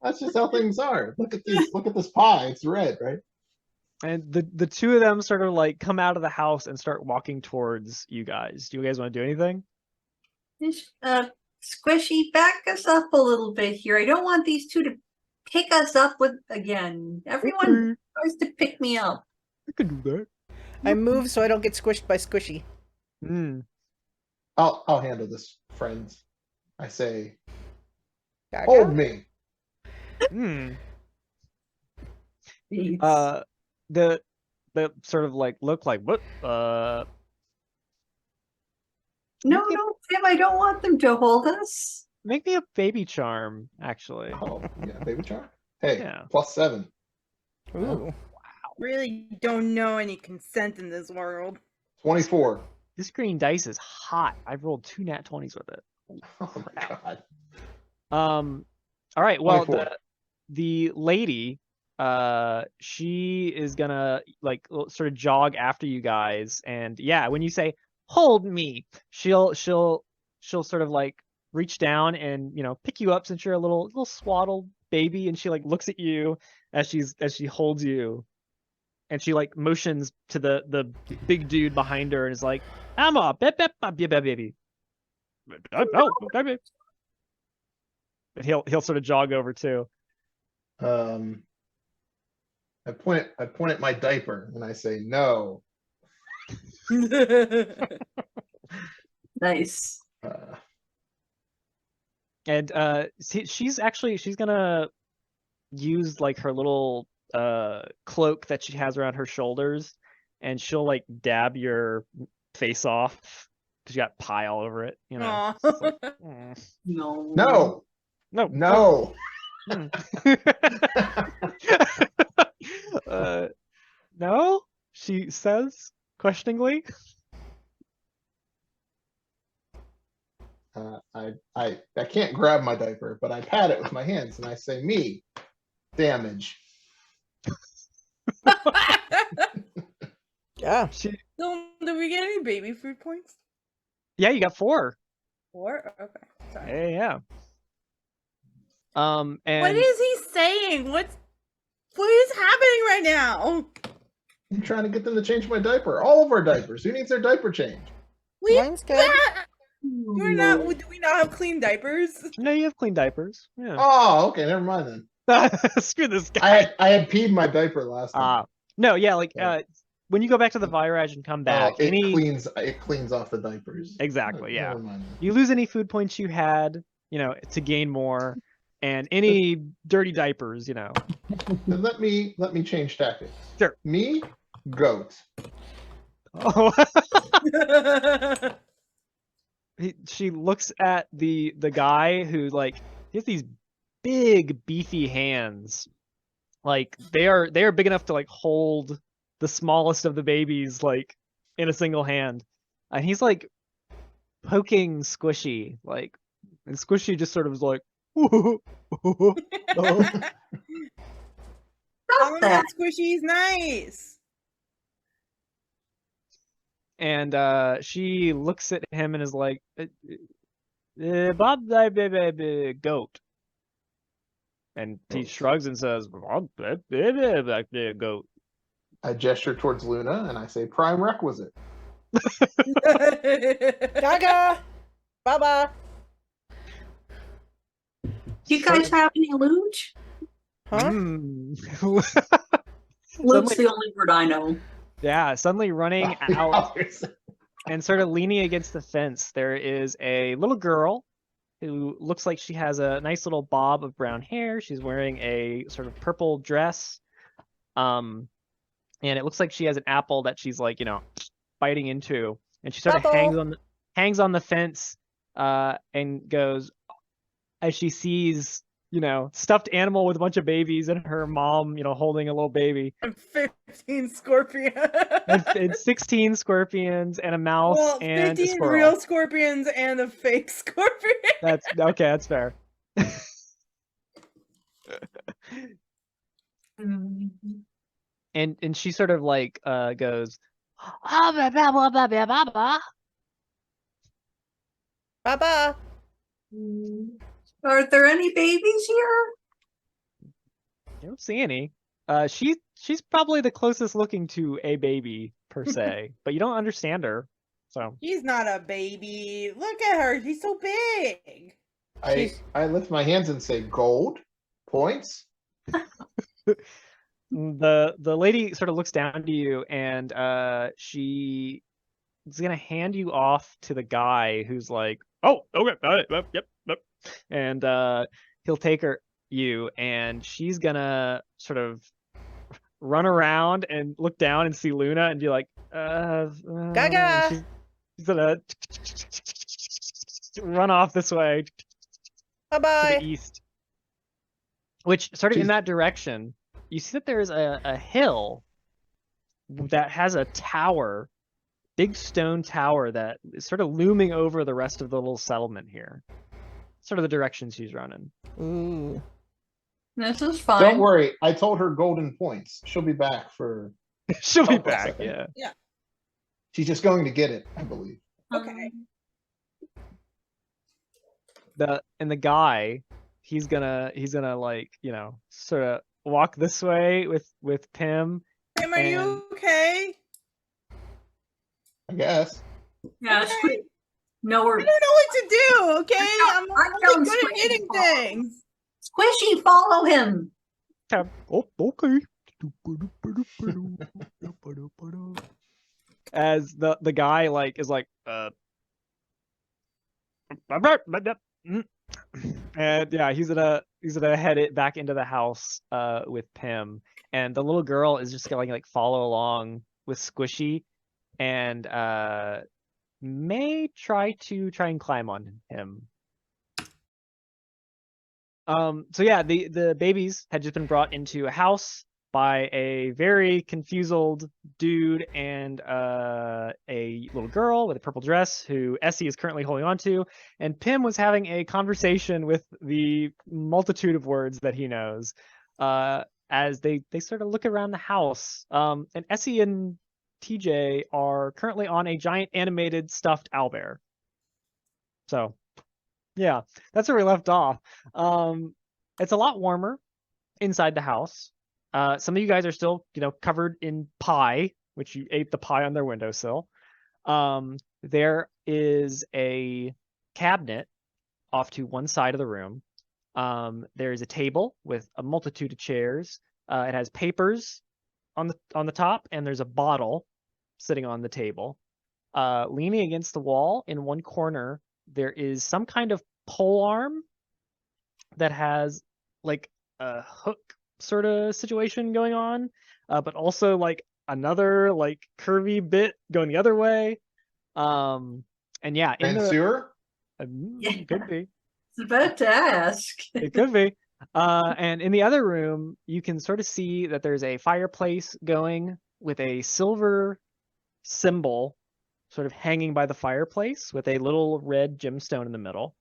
Speaker 5: That's just how things are. Look at this. Look at this pie. It's red, right?
Speaker 1: And the two of them sort of like come out of the house and start walking towards you guys. Do you guys want to do anything?
Speaker 4: Squishy, back us up a little bit here. I don't want these two to pick us up with again. Everyone tries to pick me up.
Speaker 1: I could do that.
Speaker 2: I move so I don't get squished by Squishy.
Speaker 5: I'll handle this, friends. I say,
Speaker 2: Gaga?
Speaker 5: hold me.
Speaker 4: Jeez.
Speaker 1: The sort of like look like what?
Speaker 4: No, Tim, I don't want them to hold us.
Speaker 1: Make me a baby charm, actually.
Speaker 5: Oh, yeah, baby charm. Hey,
Speaker 1: Yeah.
Speaker 5: +7.
Speaker 2: Ooh.
Speaker 3: Really don't know any consent in this world.
Speaker 5: 24.
Speaker 1: This green dice is hot. I've rolled 2 nat 20s with it.
Speaker 5: Oh my god.
Speaker 1: All right. Well,
Speaker 5: 24.
Speaker 1: the lady she is gonna like sort of jog after you guys, and yeah, when you say hold me, she'll sort of like reach down and pick you up since you're a little swaddled baby, and she like looks at you as she holds you, and she like motions to the big dude behind her and is like, Emma, baby. Oh, baby. And he'll sort of jog over too.
Speaker 5: I point at my diaper and I say no.
Speaker 4: Nice.
Speaker 1: And she's gonna use like her little cloak that she has around her shoulders, and she'll like dab your face off because you got pie all over it.
Speaker 3: Aw.
Speaker 1: It's like,
Speaker 4: No.
Speaker 5: No.
Speaker 1: no,
Speaker 5: No.
Speaker 1: no, she says questioningly.
Speaker 5: I can't grab my diaper, but I pat it with my hands and I say, me, damage.
Speaker 2: Yeah.
Speaker 3: Do we get any baby food points?
Speaker 1: Yeah, you got 4.
Speaker 3: 4? Okay. Sorry.
Speaker 1: Yeah. And
Speaker 3: What is he saying? What is happening right now?
Speaker 5: I'm trying to get them to change my diaper. All of our diapers. Who needs their diaper changed?
Speaker 2: Mine's good.
Speaker 3: Do we not have clean diapers?
Speaker 1: no, you have clean diapers. Yeah.
Speaker 5: Oh, okay, never mind then.
Speaker 1: Screw this guy.
Speaker 5: I had peed my diaper last time.
Speaker 1: No, yeah, like
Speaker 5: Yeah.
Speaker 1: when you go back to the Virage and come back,
Speaker 5: Oh, it cleans off the diapers.
Speaker 1: Exactly, yeah.
Speaker 5: Never mind.
Speaker 1: You lose any food points you had, to gain more, and any dirty diapers,
Speaker 5: Then let me change tactics.
Speaker 1: Sure.
Speaker 5: Me, goat.
Speaker 1: Oh. She looks at the guy who like he has these big beefy hands, like they are big enough to like hold the smallest of the babies like in a single hand, and he's like poking Squishy, like, and Squishy just sort of is like
Speaker 3: Oh,
Speaker 4: Stop that.
Speaker 3: Squishy's nice.
Speaker 1: and she looks at him and is like, Bob, baby, goat. And he shrugs and says, Bob, baby, goat.
Speaker 5: I gesture towards Luna and I say, prime requisite.
Speaker 2: Gaga! Baba!
Speaker 4: Do you guys have any luge?
Speaker 2: Huh?
Speaker 4: Luge's the only word I know.
Speaker 1: Yeah, suddenly running out and sort of leaning against the fence, there is a little girl who looks like she has a nice little bob of brown hair. She's wearing a sort of purple dress. And it looks like she has an apple that she's like, biting into. And she sort of hangs on the fence and goes, as she sees, stuffed animal with a bunch of babies and her mom, holding a little baby.
Speaker 3: And 15 scorpions.
Speaker 1: and 16 scorpions and a mouse and a
Speaker 3: 15
Speaker 1: squirrel.
Speaker 3: real scorpions and a fake scorpion.
Speaker 1: That's okay, that's fair. And she sort of like goes,
Speaker 2: Baba!
Speaker 4: Are there any babies here?
Speaker 1: you don't see any. She's probably the closest looking to a baby per se, but you don't understand her. So
Speaker 3: She's not a baby. Look at her. She's so big.
Speaker 5: I lift my hands and say, gold points.
Speaker 1: the lady sort of looks down to you, and she is gonna hand you off to the guy who's like, oh, okay, yep. And he'll take you, and she's gonna sort of run around and look down and see Luna and be like,
Speaker 2: Gaga!
Speaker 1: She's gonna run off this way to
Speaker 2: Bye-bye!
Speaker 1: the east. Which, sort of in that direction, you see that there's a hill that has a tower, big stone tower that is sort of looming over the rest of the little settlement here. Sort of the direction she's running.
Speaker 2: Ooh.
Speaker 4: This is fine.
Speaker 5: Don't worry, I told her golden points. She'll be back for.
Speaker 1: She'll be
Speaker 5: Couple of
Speaker 1: back.
Speaker 5: seconds.
Speaker 1: Yeah.
Speaker 5: She's just going to get it, I believe.
Speaker 3: Okay.
Speaker 1: The guy, he's gonna like, sort of walk this way with Pim.
Speaker 3: Tim, are
Speaker 1: And-
Speaker 3: you okay?
Speaker 5: I guess.
Speaker 4: Yeah,
Speaker 3: Okay.
Speaker 4: no, we're
Speaker 3: I don't know what to do, okay? I'm
Speaker 4: I
Speaker 3: not
Speaker 4: found
Speaker 3: really good at
Speaker 4: Squishy
Speaker 3: hitting
Speaker 4: Paw.
Speaker 3: things.
Speaker 4: Squishy, follow him.
Speaker 1: Oh, okay. As the guy like is like and yeah, he's gonna head it back into the house with Pim, and the little girl is just gonna like follow along with Squishy, and may try and climb on him. So yeah, the babies had just been brought into a house by a very confused dude and a little girl with a purple dress who Essie is currently holding on to, and Pim was having a conversation with the multitude of words that he knows as they sort of look around the house. And Essie and TJ are currently on a giant animated stuffed owlbear. So yeah, that's where we left off. It's a lot warmer inside the house. Some of you guys are still, covered in pie, which you ate the pie on their windowsill. There is a cabinet off to one side of the room. There is a table with a multitude of chairs. It has papers on the top, and there's a bottle sitting on the table. Leaning against the wall in one corner, there is some kind of pole arm that has like a hook sort of situation going on, but also like another like curvy bit going the other way. And yeah, in the
Speaker 5: Sewer?
Speaker 1: it could be.
Speaker 4: It's about to ask.
Speaker 1: It could be. And in the other room, you can sort of see that there's a fireplace going with a silver symbol sort of hanging by the fireplace with a little red gemstone in the middle.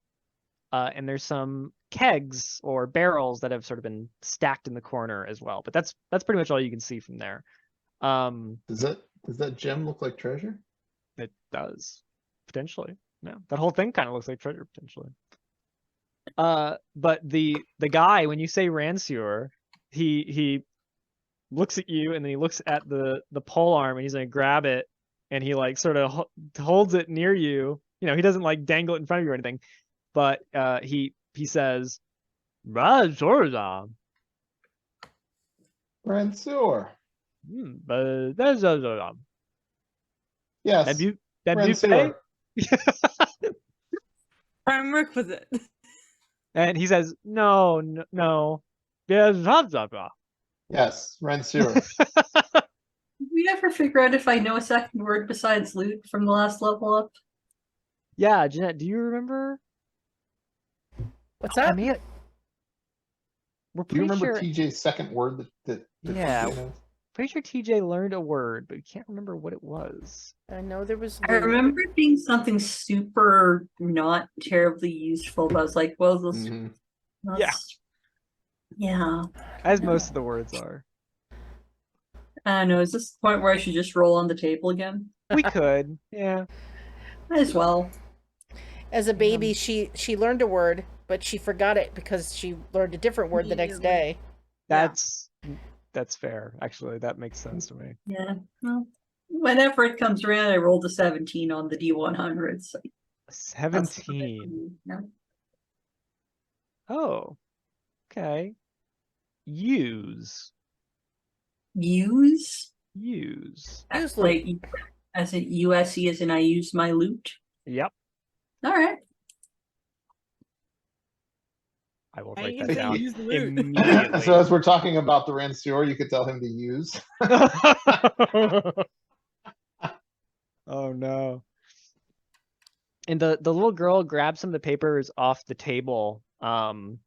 Speaker 1: And there's some kegs or barrels that have sort of been stacked in the corner as well. But that's pretty much all you can see from there.
Speaker 5: Does that gem look like treasure?
Speaker 1: It does potentially. No, that whole thing kind of looks like treasure potentially. But the guy, when you say Ranseur, he looks at you and then he looks at the pole arm and he's gonna grab it and he like sort of holds it near you. He doesn't like dangle it in front of you or anything, but he says, "Ranseur."
Speaker 5: Ranseur.
Speaker 1: But that's
Speaker 5: Yes.
Speaker 1: that you
Speaker 5: Ranseur.
Speaker 3: Prime requisite.
Speaker 1: And he says, no. Yes,
Speaker 5: Yes, Ranseur.
Speaker 4: Did we ever figure out if I know a second word besides loot from the last level up?
Speaker 1: Yeah, Jeanette, do you remember?
Speaker 2: What's that?
Speaker 1: We're
Speaker 5: Do you
Speaker 1: pretty
Speaker 5: remember
Speaker 1: sure.
Speaker 5: TJ's second word that
Speaker 1: Yeah.
Speaker 5: TJ knows?
Speaker 1: Pretty sure TJ learned a word, but we can't remember what it was.
Speaker 2: I know there was.
Speaker 4: I remember it being something super not terribly useful, but I was like, well, this.
Speaker 5: Mhm.
Speaker 4: Yeah.
Speaker 1: As most of the words are.
Speaker 4: I don't know. Is this the point where I should just roll on the table again?
Speaker 1: We could, yeah.
Speaker 4: Might as well.
Speaker 2: As a baby, she learned a word, but she forgot it because she learned a different word the next day.
Speaker 1: That's fair. Actually, that makes sense to me.
Speaker 4: Yeah. Well, whenever it comes around, I rolled a 17 on the D100. So
Speaker 1: 17.
Speaker 4: yeah.
Speaker 1: Oh, okay. Use.
Speaker 4: Use?
Speaker 2: Use
Speaker 4: Like, as in USE, as in I use my loot?
Speaker 1: Yep.
Speaker 4: All right.
Speaker 1: I will
Speaker 3: I
Speaker 1: write
Speaker 3: can
Speaker 1: that
Speaker 3: say
Speaker 1: down
Speaker 3: use the loot.
Speaker 1: immediately.
Speaker 5: So as we're talking about the Ranseur, you could tell him to use.
Speaker 1: Oh no. And the little girl grabs some of the papers off the table, and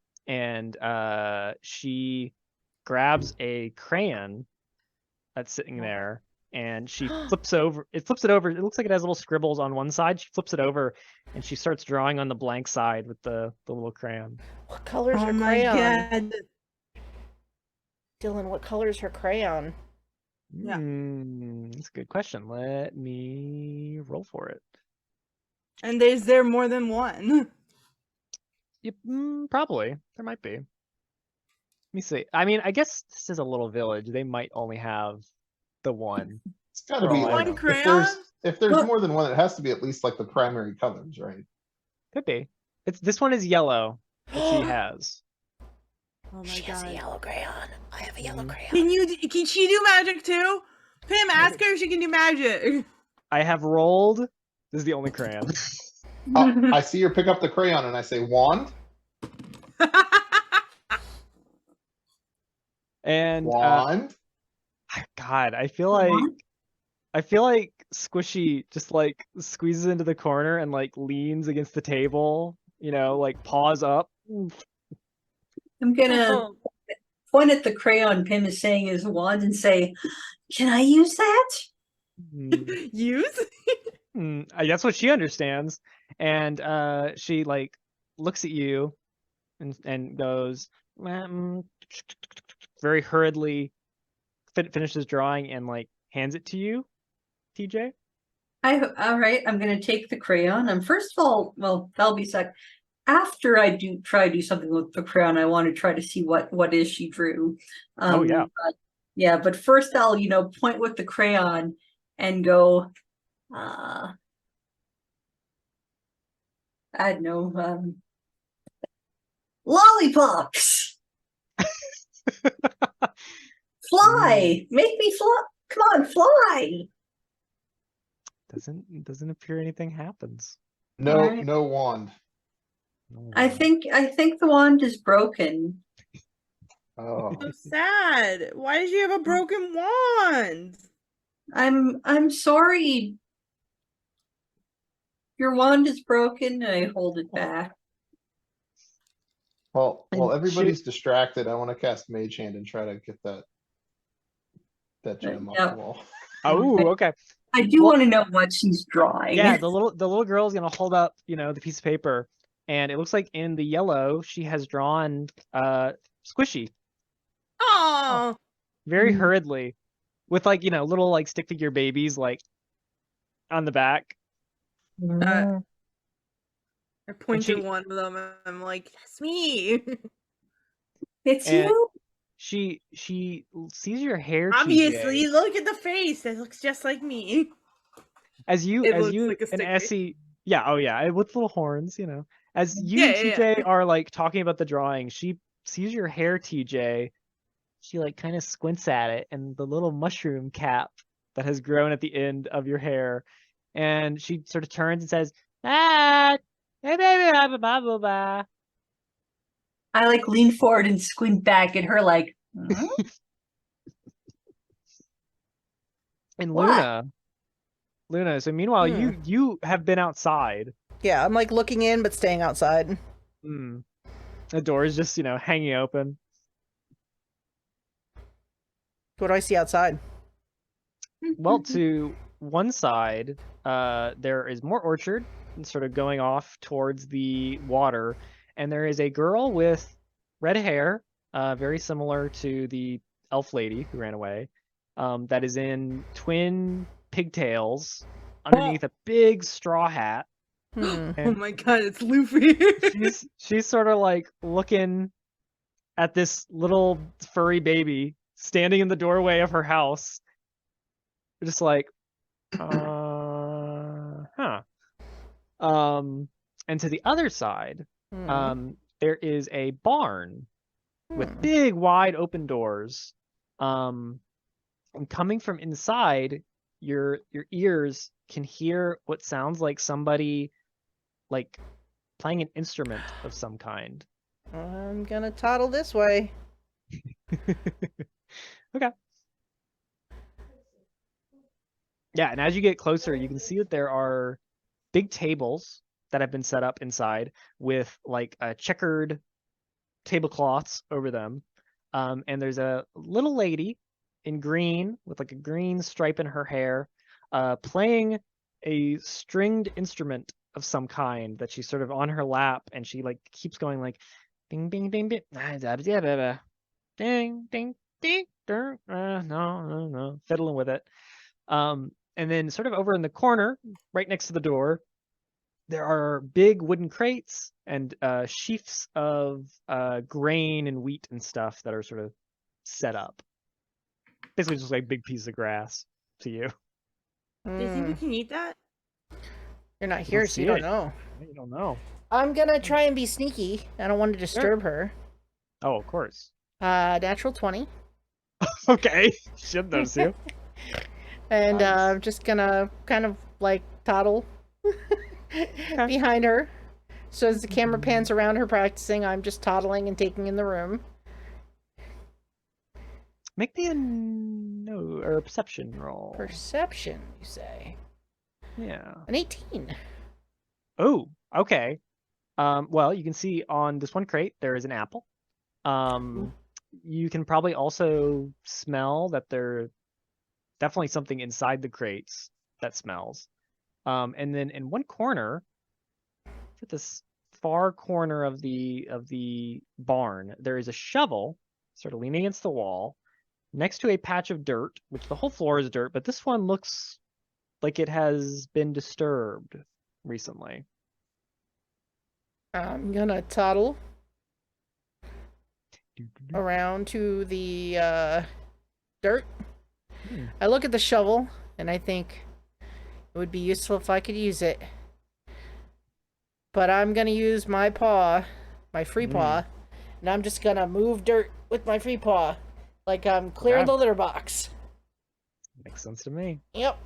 Speaker 1: she grabs a crayon that's sitting there, and she flips it over. It looks like it has little scribbles on one side. She flips it over, and she starts drawing on the blank side with the little crayon.
Speaker 2: What colors
Speaker 3: Oh
Speaker 2: are
Speaker 3: my
Speaker 2: crayon?
Speaker 3: god.
Speaker 2: Dylan, what color is her crayon?
Speaker 3: Yeah.
Speaker 1: That's a good question. Let me roll for it.
Speaker 3: And is there more than one?
Speaker 1: Yep, probably. There might be. Let me see. I mean, I guess this is a little village. They might only have the one.
Speaker 5: It's gotta
Speaker 1: For
Speaker 5: be
Speaker 1: all I
Speaker 5: like,
Speaker 1: know.
Speaker 3: One crayon?
Speaker 5: if there's
Speaker 4: What?
Speaker 5: more than one, it has to be at least like the primary colors, right?
Speaker 1: Could be. This one is yellow that she has.
Speaker 3: Oh my
Speaker 2: She has a
Speaker 3: god.
Speaker 2: yellow crayon. I have a yellow
Speaker 1: Mhm.
Speaker 2: crayon.
Speaker 3: Can she do magic too? Pim, ask her if she can do magic.
Speaker 1: I have rolled. This is the only crayon.
Speaker 5: I see her pick up the crayon and I say, wand?
Speaker 1: And
Speaker 5: Wand?
Speaker 1: God, I feel like Squishy just like squeezes into the corner and like leans against the table, like paws up.
Speaker 4: I'm gonna
Speaker 3: Oh,
Speaker 4: point at the crayon Pim is saying is a wand and say, "Can I use that?"
Speaker 3: use?
Speaker 1: That's what she understands. And she like looks at you and goes very hurriedly finishes drawing and like hands it to you, TJ.
Speaker 4: All right. I'm gonna take the crayon. First of all, well, that'll be sec. After I try to do something with the crayon, I want to try to see what is she drew.
Speaker 1: Oh, yeah.
Speaker 4: But, yeah, but first I'll point with the crayon and go. I don't know. Lollipops. Fly. Make me fly. Come on, fly.
Speaker 1: Doesn't appear anything happens.
Speaker 5: No,
Speaker 4: Alright.
Speaker 5: no wand.
Speaker 1: No
Speaker 4: I
Speaker 1: one.
Speaker 4: think the wand is broken.
Speaker 5: Oh,
Speaker 3: So sad. Why did you have a broken wand?
Speaker 4: I'm sorry. Your wand is broken. I hold it back.
Speaker 5: well,
Speaker 1: And
Speaker 5: while everybody's distracted, I want to cast Mage Hand and try to get that gem off
Speaker 4: Yep.
Speaker 5: the wall.
Speaker 1: Oh, okay.
Speaker 4: I do
Speaker 1: Well-
Speaker 4: want to know what she's drawing.
Speaker 1: Yeah, the little girl's gonna hold up, the piece of paper, and it looks like in the yellow she has drawn Squishy
Speaker 3: Oh,
Speaker 1: very
Speaker 4: Mhm.
Speaker 1: hurriedly, with like little like stick figure babies like on the back.
Speaker 3: I point
Speaker 1: she-
Speaker 3: to one of them and I'm like, that's me.
Speaker 4: It's
Speaker 1: And-
Speaker 4: you.
Speaker 1: She sees your hair,
Speaker 3: Obviously,
Speaker 1: TJ,
Speaker 3: look at the face. It looks just like me.
Speaker 1: as you
Speaker 3: It looks like a
Speaker 1: and
Speaker 3: stick
Speaker 1: Essie. Yeah, oh yeah, with little horns, As you and
Speaker 3: Yeah.
Speaker 1: TJ are like talking about the drawing, she sees your hair, TJ. She like kind of squints at it and the little mushroom cap that has grown at the end of your hair, and she sort of turns and says, "Ah, hey baby, blah blah blah blah."
Speaker 4: I like lean forward and squint back at her like, "Huh?"
Speaker 1: And
Speaker 4: What?
Speaker 1: Luna. So meanwhile, you have been outside.
Speaker 2: Yeah, I'm like looking in but staying outside.
Speaker 1: The door is just hanging open.
Speaker 2: What do I see outside?
Speaker 1: Well, to one side, there is more orchard, sort of going off towards the water, and there is a girl with red hair, very similar to the elf lady who ran away, that is in twin pigtails underneath a big straw hat.
Speaker 2: Hmm.
Speaker 3: Oh my god, it's Luffy.
Speaker 1: She's sort of like looking at this little furry baby standing in the doorway of her house, just like, huh. And to the other side, there is a barn with big wide open doors. And coming from inside, your ears can hear what sounds like somebody like playing an instrument of some kind.
Speaker 2: I'm gonna toddle this way.
Speaker 1: Okay. Yeah, and as you get closer, you can see that there are big tables that have been set up inside with like checkered tablecloths over them. And there's a little lady in green with like a green stripe in her hair, playing a stringed instrument of some kind that she's sort of on her lap, and she like keeps going like bing bing bing bing ding ding no, fiddling with it. And then sort of over in the corner, right next to the door, there are big wooden crates and sheafs of grain and wheat and stuff that are sort of set up. Basically just like big pieces of grass to you.
Speaker 3: Do you think we can eat that?
Speaker 2: You're not
Speaker 1: You don't
Speaker 2: here, so
Speaker 1: see
Speaker 2: you don't
Speaker 1: it.
Speaker 2: know.
Speaker 1: You don't know.
Speaker 2: I'm gonna try and be sneaky. I don't want to disturb her.
Speaker 1: Oh, of course.
Speaker 2: Natural 20.
Speaker 1: Okay. Should notice you.
Speaker 2: And
Speaker 1: Nice.
Speaker 2: I'm just gonna kind of like toddle behind her. So as the camera pans around her practicing, I'm just toddling and taking in the room.
Speaker 1: Make me a perception roll.
Speaker 2: Perception, you say?
Speaker 1: Yeah.
Speaker 2: An 18.
Speaker 1: Oh, okay. Well, you can see on this one crate there is an apple. You can probably also smell that there's definitely something inside the crates that smells. And then in one corner, at this far corner of the barn, there is a shovel sort of leaning against the wall next to a patch of dirt, which the whole floor is dirt, but this one looks like it has been disturbed recently.
Speaker 2: I'm gonna toddle around to the dirt. I look at the shovel and I think it would be useful if I could use it. But I'm gonna use my paw, my free paw, and I'm just gonna move dirt with my free paw. Like I'm clearing the litter box.
Speaker 1: Makes sense to me.
Speaker 2: Yep.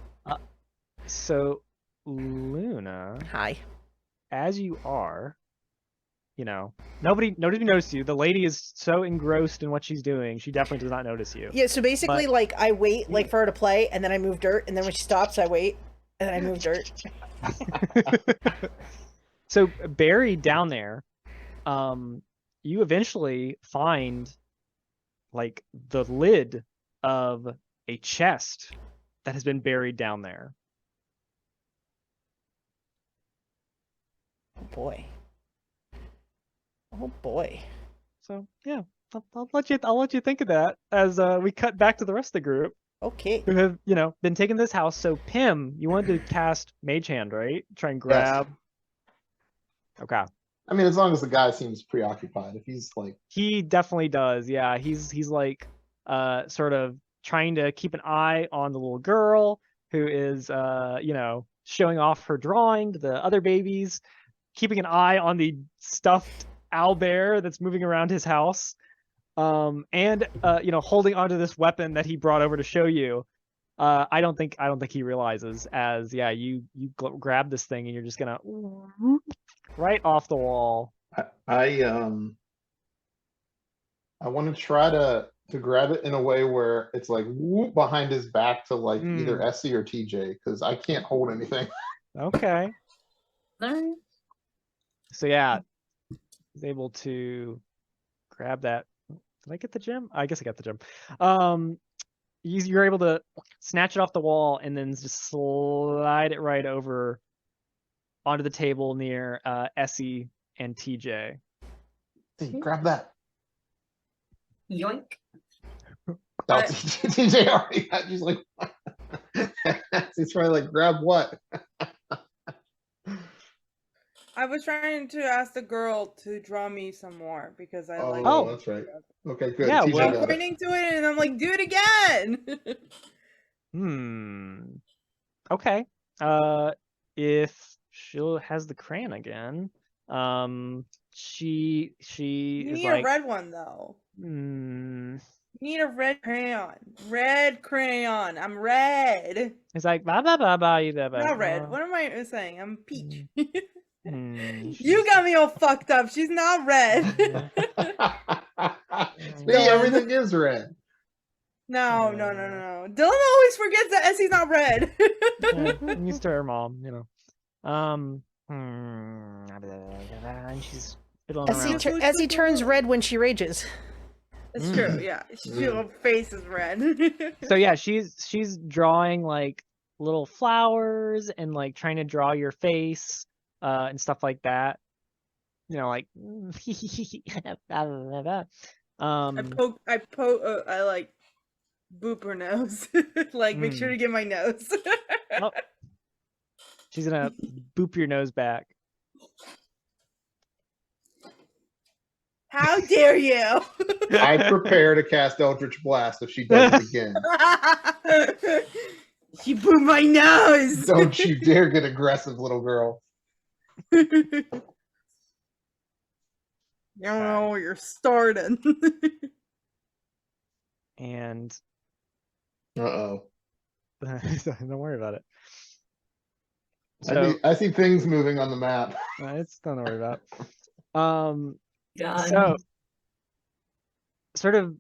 Speaker 1: So, Luna,
Speaker 2: Hi.
Speaker 1: as you are, nobody noticed you. The lady is so engrossed in what she's doing, she definitely does not notice you.
Speaker 2: Yeah, so basically, like, I wait, like, for her to play, and then I move dirt, and then when she stops, I wait, and then I move dirt.
Speaker 1: So, buried down there, you eventually find, like, the lid of a chest that has been buried down there.
Speaker 2: Oh, boy. Oh, boy.
Speaker 1: So, yeah, I'll let you think of that as we cut back to the rest of the group.
Speaker 2: Okay.
Speaker 1: Who have, been taking this house. So, Pim, you wanted to cast Mage Hand, right? Try and grab.
Speaker 5: Yes.
Speaker 1: Okay.
Speaker 5: I mean, as long as the guy seems preoccupied. If he's like,
Speaker 1: He definitely does. Yeah, he's like sort of trying to keep an eye on the little girl who is showing off her drawing to the other babies, keeping an eye on the stuffed owlbear that's moving around his house, and holding onto this weapon that he brought over to show you. I don't think he realizes as you grab this thing and you're just gonna right off the wall.
Speaker 5: I want to try to grab it in a way where it's like whoop behind his back to like either Essie or TJ because I can't hold anything.
Speaker 1: Okay.
Speaker 4: Alright.
Speaker 1: So yeah, he's able to grab that. Did I get the gem? I guess I got the gem. You're able to snatch it off the wall and then just slide it right over onto the table near Essie and TJ.
Speaker 5: Hey, grab that.
Speaker 4: Yoink.
Speaker 5: No, TJ already got. She's like, he's probably like, grab what?
Speaker 3: I was trying to ask the girl to draw me some more because I like.
Speaker 1: Oh.
Speaker 5: That's right. Okay, good.
Speaker 1: Yeah,
Speaker 5: TJ
Speaker 1: well-
Speaker 3: I'm
Speaker 5: got it.
Speaker 3: pointing to it and I'm like, do it again.
Speaker 1: Okay. If she has the crayon again, she
Speaker 3: You
Speaker 1: is
Speaker 3: need
Speaker 1: like,
Speaker 3: a red one though. You need a red crayon. Red crayon. I'm red.
Speaker 1: it's like ba ba ba ba ba.
Speaker 3: Not red. What am I saying? I'm peach.
Speaker 1: You
Speaker 3: You got me all fucked up. She's not red.
Speaker 5: See, everything is red.
Speaker 3: No. Dylan always forgets that Essie's not red.
Speaker 1: I'm used to her mom, and she's fiddling around.
Speaker 2: Essie turns red when she rages.
Speaker 3: It's true, yeah. Her face is red.
Speaker 1: So yeah, she's drawing like little flowers and like trying to draw your face and stuff like that. Like
Speaker 3: I like boop her nose. Like, make sure to get my nose.
Speaker 1: Oh, she's gonna boop your nose back.
Speaker 3: How dare you?
Speaker 5: I prepare to cast Eldritch Blast if she does it again.
Speaker 3: She booped my nose.
Speaker 5: Don't you dare get aggressive, little girl.
Speaker 3: You don't know where you're starting.
Speaker 1: And
Speaker 5: Uh-oh.
Speaker 1: don't worry about it. So
Speaker 5: I see things moving on the map.
Speaker 1: it's don't worry about.
Speaker 4: God.
Speaker 1: So sort of,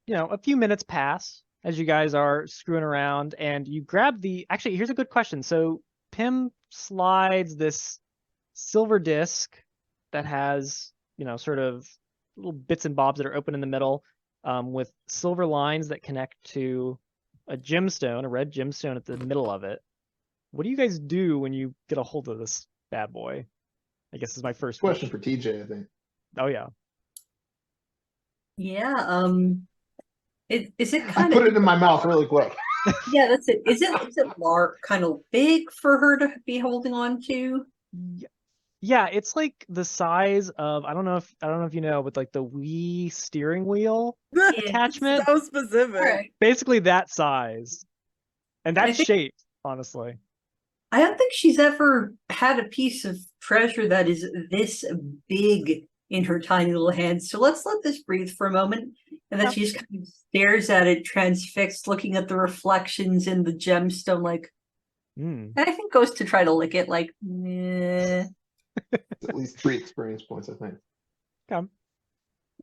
Speaker 1: a few minutes pass as you guys are screwing around, and you grab actually, here's a good question. So Pim slides this silver disc that has, sort of little bits and bobs that are open in the middle, with silver lines that connect to a gemstone, a red gemstone at the middle of it. What do you guys do when you get a hold of this bad boy? I guess is my first
Speaker 5: Question
Speaker 1: question.
Speaker 5: for TJ, I think.
Speaker 1: Oh yeah.
Speaker 4: Yeah, is it
Speaker 5: I
Speaker 4: kind
Speaker 5: put
Speaker 4: of
Speaker 5: it in my mouth really quick.
Speaker 4: yeah, that's it. Is it kind of big for her to be holding on to?
Speaker 1: Yeah, it's like the size of I don't know if you know, with like the Wii steering wheel attachment.
Speaker 3: So specific.
Speaker 4: All right.
Speaker 1: Basically that size. And
Speaker 4: I
Speaker 1: that
Speaker 4: think-
Speaker 1: shape, honestly.
Speaker 4: I don't think she's ever had a piece of treasure that is this big in her tiny little hands. So let's let this breathe for a moment. And then
Speaker 1: Yeah.
Speaker 4: she just kind of stares at it, transfixed, looking at the reflections in the gemstone, like,
Speaker 1: Mm.
Speaker 4: and I think goes to try to lick it, like, nah.
Speaker 5: At least 3 experience points, I think.
Speaker 1: Come.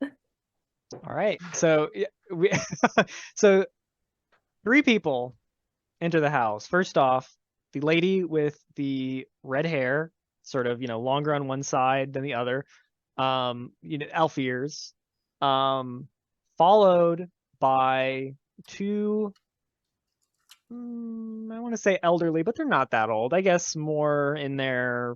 Speaker 1: All right. So so 3 people enter the house. First off, the lady with the red hair, sort of, longer on one side than the other, elf ears, followed by 2, I want to say elderly, but they're not that old. I guess more in their.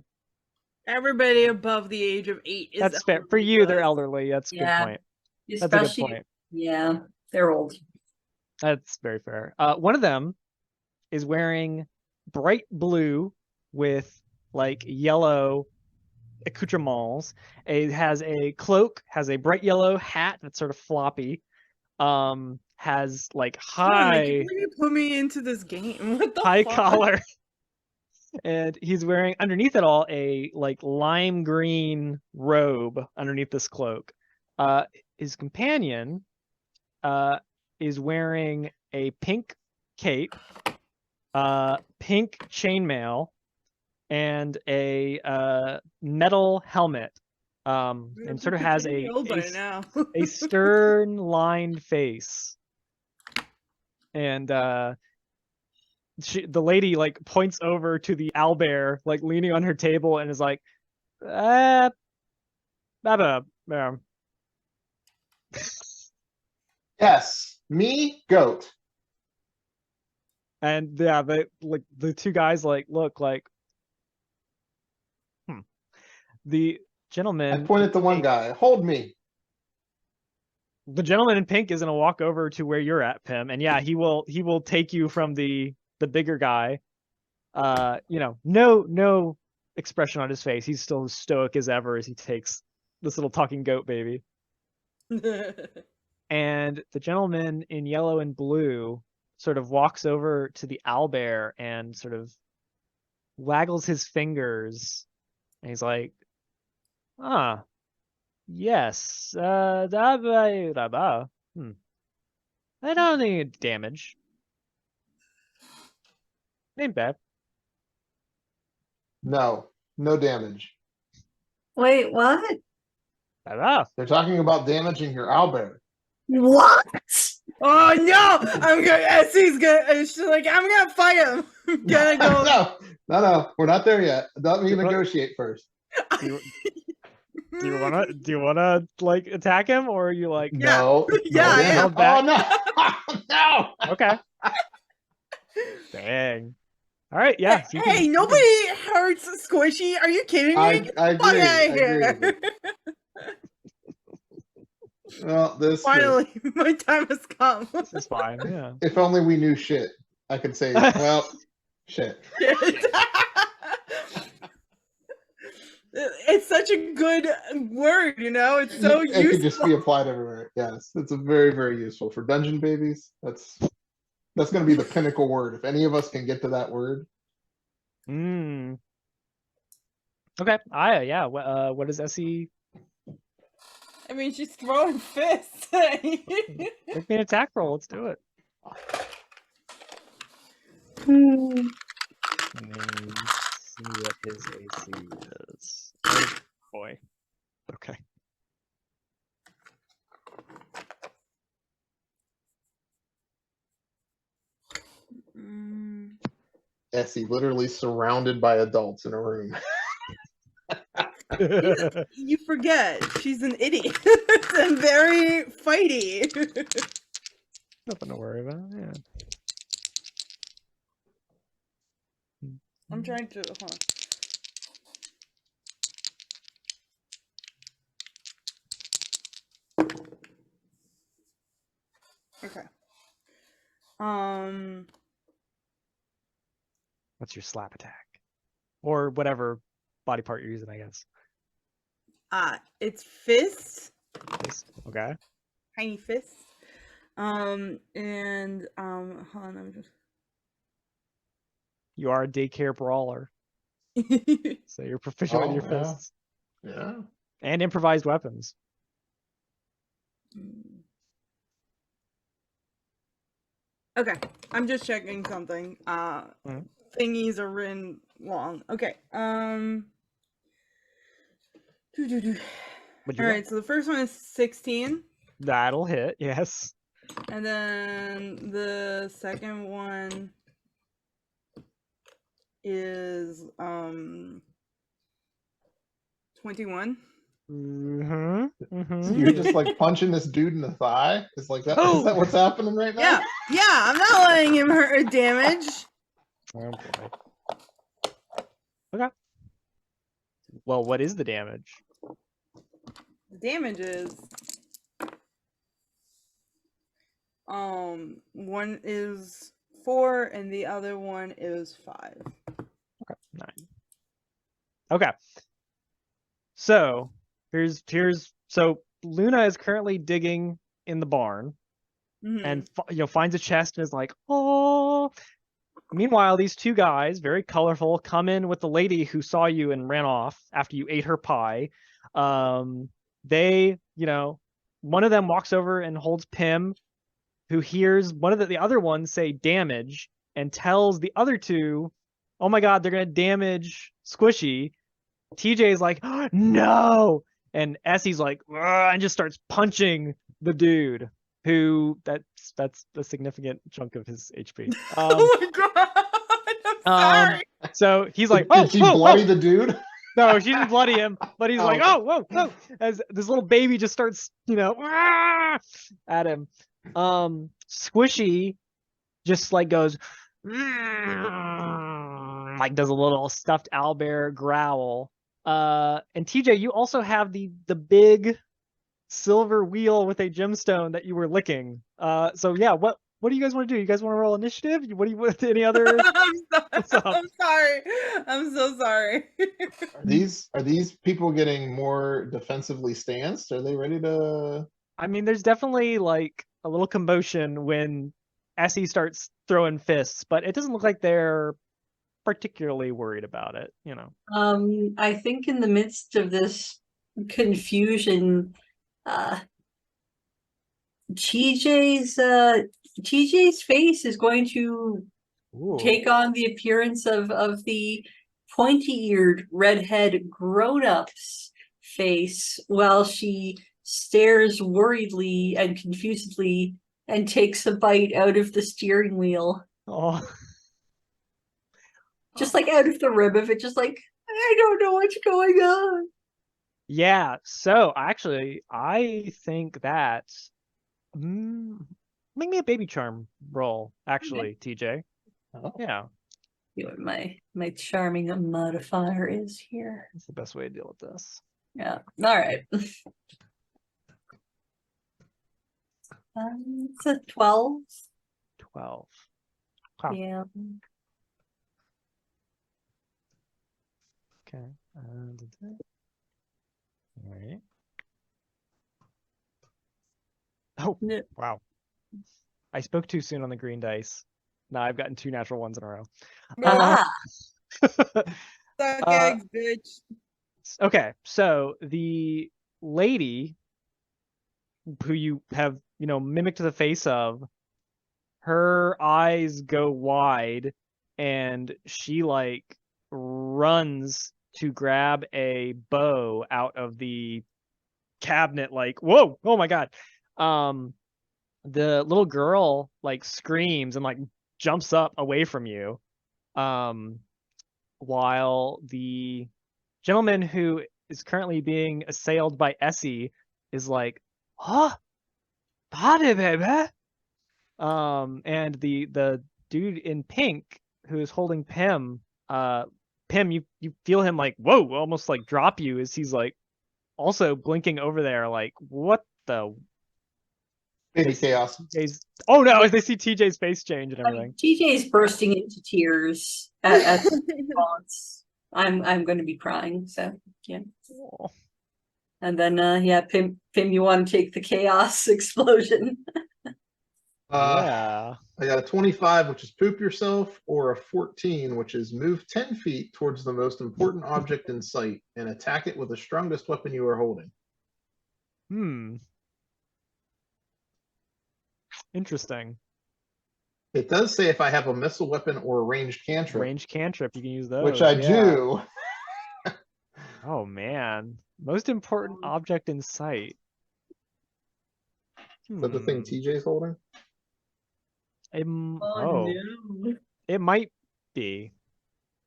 Speaker 3: Everybody above the age of 8 is
Speaker 1: That's fair. For
Speaker 3: elderly
Speaker 1: you,
Speaker 3: to
Speaker 1: they're
Speaker 3: us.
Speaker 1: elderly. That's a good
Speaker 4: Yeah.
Speaker 1: point. That's a
Speaker 4: Especially,
Speaker 1: good point.
Speaker 4: yeah, they're old.
Speaker 1: That's very fair. One of them is wearing bright blue with like yellow accoutrements. It has a cloak, has a bright yellow hat that's sort of floppy. Has like
Speaker 3: Man, I
Speaker 1: high
Speaker 3: can't believe you put me into this game. What the
Speaker 1: high
Speaker 3: fuck?
Speaker 1: collar. And he's wearing underneath it all a like lime green robe underneath this cloak. His companion is wearing a pink cape, pink chainmail, and a metal helmet. And sort of has a stern lined face. And the lady like points over to the owlbear like leaning on her table and is like,
Speaker 5: Yes, me, goat.
Speaker 1: and yeah, the 2 guys like look like, the
Speaker 5: I
Speaker 1: gentleman.
Speaker 5: pointed to one guy. Hold me.
Speaker 1: The gentleman in pink is gonna walk over to where you're at, Pim, and yeah, he will take you from the bigger guy. No expression on his face. He's still as stoic as ever as he takes this little talking goat baby. And the gentleman in yellow and blue sort of walks over to the owlbear and sort of waggles his fingers, and he's like, yes, I don't need damage. Ain't bad.
Speaker 5: No damage.
Speaker 4: Wait, what?
Speaker 5: They're talking about damaging your owlbear.
Speaker 4: What?
Speaker 3: Oh no! I'm gonna. Essie's gonna. She's like, I'm gonna fight him. I'm gonna go.
Speaker 5: No. We're not there yet. Let me negotiate first.
Speaker 1: Do you wanna like attack him, or are you like
Speaker 5: No.
Speaker 3: Yeah, I am.
Speaker 5: Oh no. No.
Speaker 1: okay? Dang. All right, yeah. so you
Speaker 3: Hey,
Speaker 1: can-
Speaker 3: nobody hurts Squishy. Are you kidding me?
Speaker 5: I
Speaker 3: Get the fuck
Speaker 5: agree.
Speaker 3: out
Speaker 5: I
Speaker 3: of here.
Speaker 5: agree. Well, this
Speaker 3: Finally, my time has come.
Speaker 1: This is fine. Yeah.
Speaker 5: if only we knew shit, I could say, well, shit.
Speaker 3: It's such a good word, you know? It's so
Speaker 5: It could just be
Speaker 3: useful.
Speaker 5: applied everywhere. Yes, it's a very, very useful for dungeon babies. That's going to be the pinnacle word. If any of us can get to that word,
Speaker 1: Mm. Okay. Yeah. What is Essie?
Speaker 3: I mean, she's throwing fists.
Speaker 1: Make me an attack roll. Let's do it. And then see what his AC is. Oh boy. Okay.
Speaker 5: Essie literally surrounded by adults in a room.
Speaker 3: You forget, she's an idiot and very fighty.
Speaker 1: Nothing to worry about. Yeah.
Speaker 3: I'm trying to. Hold on. Okay.
Speaker 1: What's your slap attack? Or whatever body part you're using, I guess.
Speaker 3: It's fists,
Speaker 1: Okay.
Speaker 3: tiny fists. And hold on, I'm just.
Speaker 1: You are a daycare brawler, so you're proficient with your
Speaker 5: Oh, yeah.
Speaker 1: fists
Speaker 5: Yeah.
Speaker 1: and improvised weapons.
Speaker 3: Okay, I'm just checking something. Thingies are written long. Okay. All right. So the first one is 16.
Speaker 1: That'll hit. Yes.
Speaker 3: And then the second one is 21.
Speaker 5: So you're just like punching this dude in the thigh? Is like that? Is that what's happening right now?
Speaker 3: Yeah, I'm not letting him hurt damage.
Speaker 1: Oh boy. Okay. Well, what is the damage?
Speaker 3: The damage is one is 4 and the other one is 5.
Speaker 1: Okay, 9. Okay. So here's so Luna is currently digging in the barn and finds a chest and is like, oh. Meanwhile, these two guys, very colorful, come in with the lady who saw you and ran off after you ate her pie. They, one of them walks over and holds Pim, who hears one of the other ones say damage and tells the other two, oh my God, they're going to damage Squishy. TJ is like, oh, no. And Essie's like, and just starts punching the dude who that's a significant chunk of his HP.
Speaker 3: Oh my God. I'm sorry.
Speaker 1: So he's like,
Speaker 5: Did she bloody the dude?
Speaker 1: No, she didn't bloody him, but he's like, oh, whoa, whoa, as this little baby just starts, at him. Squishy just like goes, like does a little stuffed owlbear growl. And TJ, you also have the big silver wheel with a gemstone that you were licking. So yeah, what do you guys want to do? You guys want to roll initiative? What do you want? Any other?
Speaker 3: I'm sorry. I'm so sorry.
Speaker 5: Are these people getting more defensively stanced? Are they ready to?
Speaker 1: I mean, there's definitely like a little commotion when Essie starts throwing fists, but it doesn't look like they're particularly worried about it,
Speaker 4: I think in the midst of this confusion, TJ's face is going to take on the appearance of the pointy-eared redhead grown-up's face while she stares worriedly and confusedly and takes a bite out of the steering wheel.
Speaker 1: Oh.
Speaker 4: Just like out of the rib of it, just like, I don't know what's going on.
Speaker 1: Yeah, so actually, I think that make me a baby charm roll, actually, okay. TJ.
Speaker 5: Oh.
Speaker 1: Yeah.
Speaker 4: See what my charming modifier is here.
Speaker 1: That's the best way to deal with this.
Speaker 4: Yeah. All right. It's a 12.
Speaker 1: 12. Wow.
Speaker 4: Yeah.
Speaker 1: Okay. All right. Oh,
Speaker 3: Yeah.
Speaker 1: wow. I spoke too soon on the green dice. Now I've gotten 2 natural ones in a row.
Speaker 4: Ah,
Speaker 3: Suck
Speaker 1: Uh,
Speaker 3: eggs, bitch.
Speaker 1: Okay, so the lady who you have, mimicked the face of, her eyes go wide and she like runs to grab a bow out of the cabinet like, whoa, oh my God. The little girl like screams and like jumps up away from you. While the gentleman who is currently being assailed by Essie is like, huh? Body baby. And the dude in pink who is holding Pim, Pim, you feel him like, whoa, almost like drop you as he's like also blinking over there, like, what the
Speaker 5: Baby chaos.
Speaker 1: TJ's, oh no, as they see TJ's face change and
Speaker 4: I mean,
Speaker 1: everything.
Speaker 4: TJ is bursting into tears at the response. I'm going to be crying. So yeah.
Speaker 1: Oh.
Speaker 4: And then yeah, Pim, you want to take the chaos explosion?
Speaker 1: Yeah.
Speaker 5: I got a 25, which is poop yourself, or a 14, which is move 10 feet towards the most important object in sight and attack it with the strongest weapon you are holding.
Speaker 1: Interesting.
Speaker 5: It does say if I have a missile weapon or a ranged cantrip,
Speaker 1: Ranged cantrip, you can use those.
Speaker 5: which I
Speaker 1: yeah.
Speaker 5: do.
Speaker 1: Oh man. Most important object in sight.
Speaker 5: Is that the thing TJ's holding?
Speaker 1: Oh,
Speaker 3: no.
Speaker 1: it might be.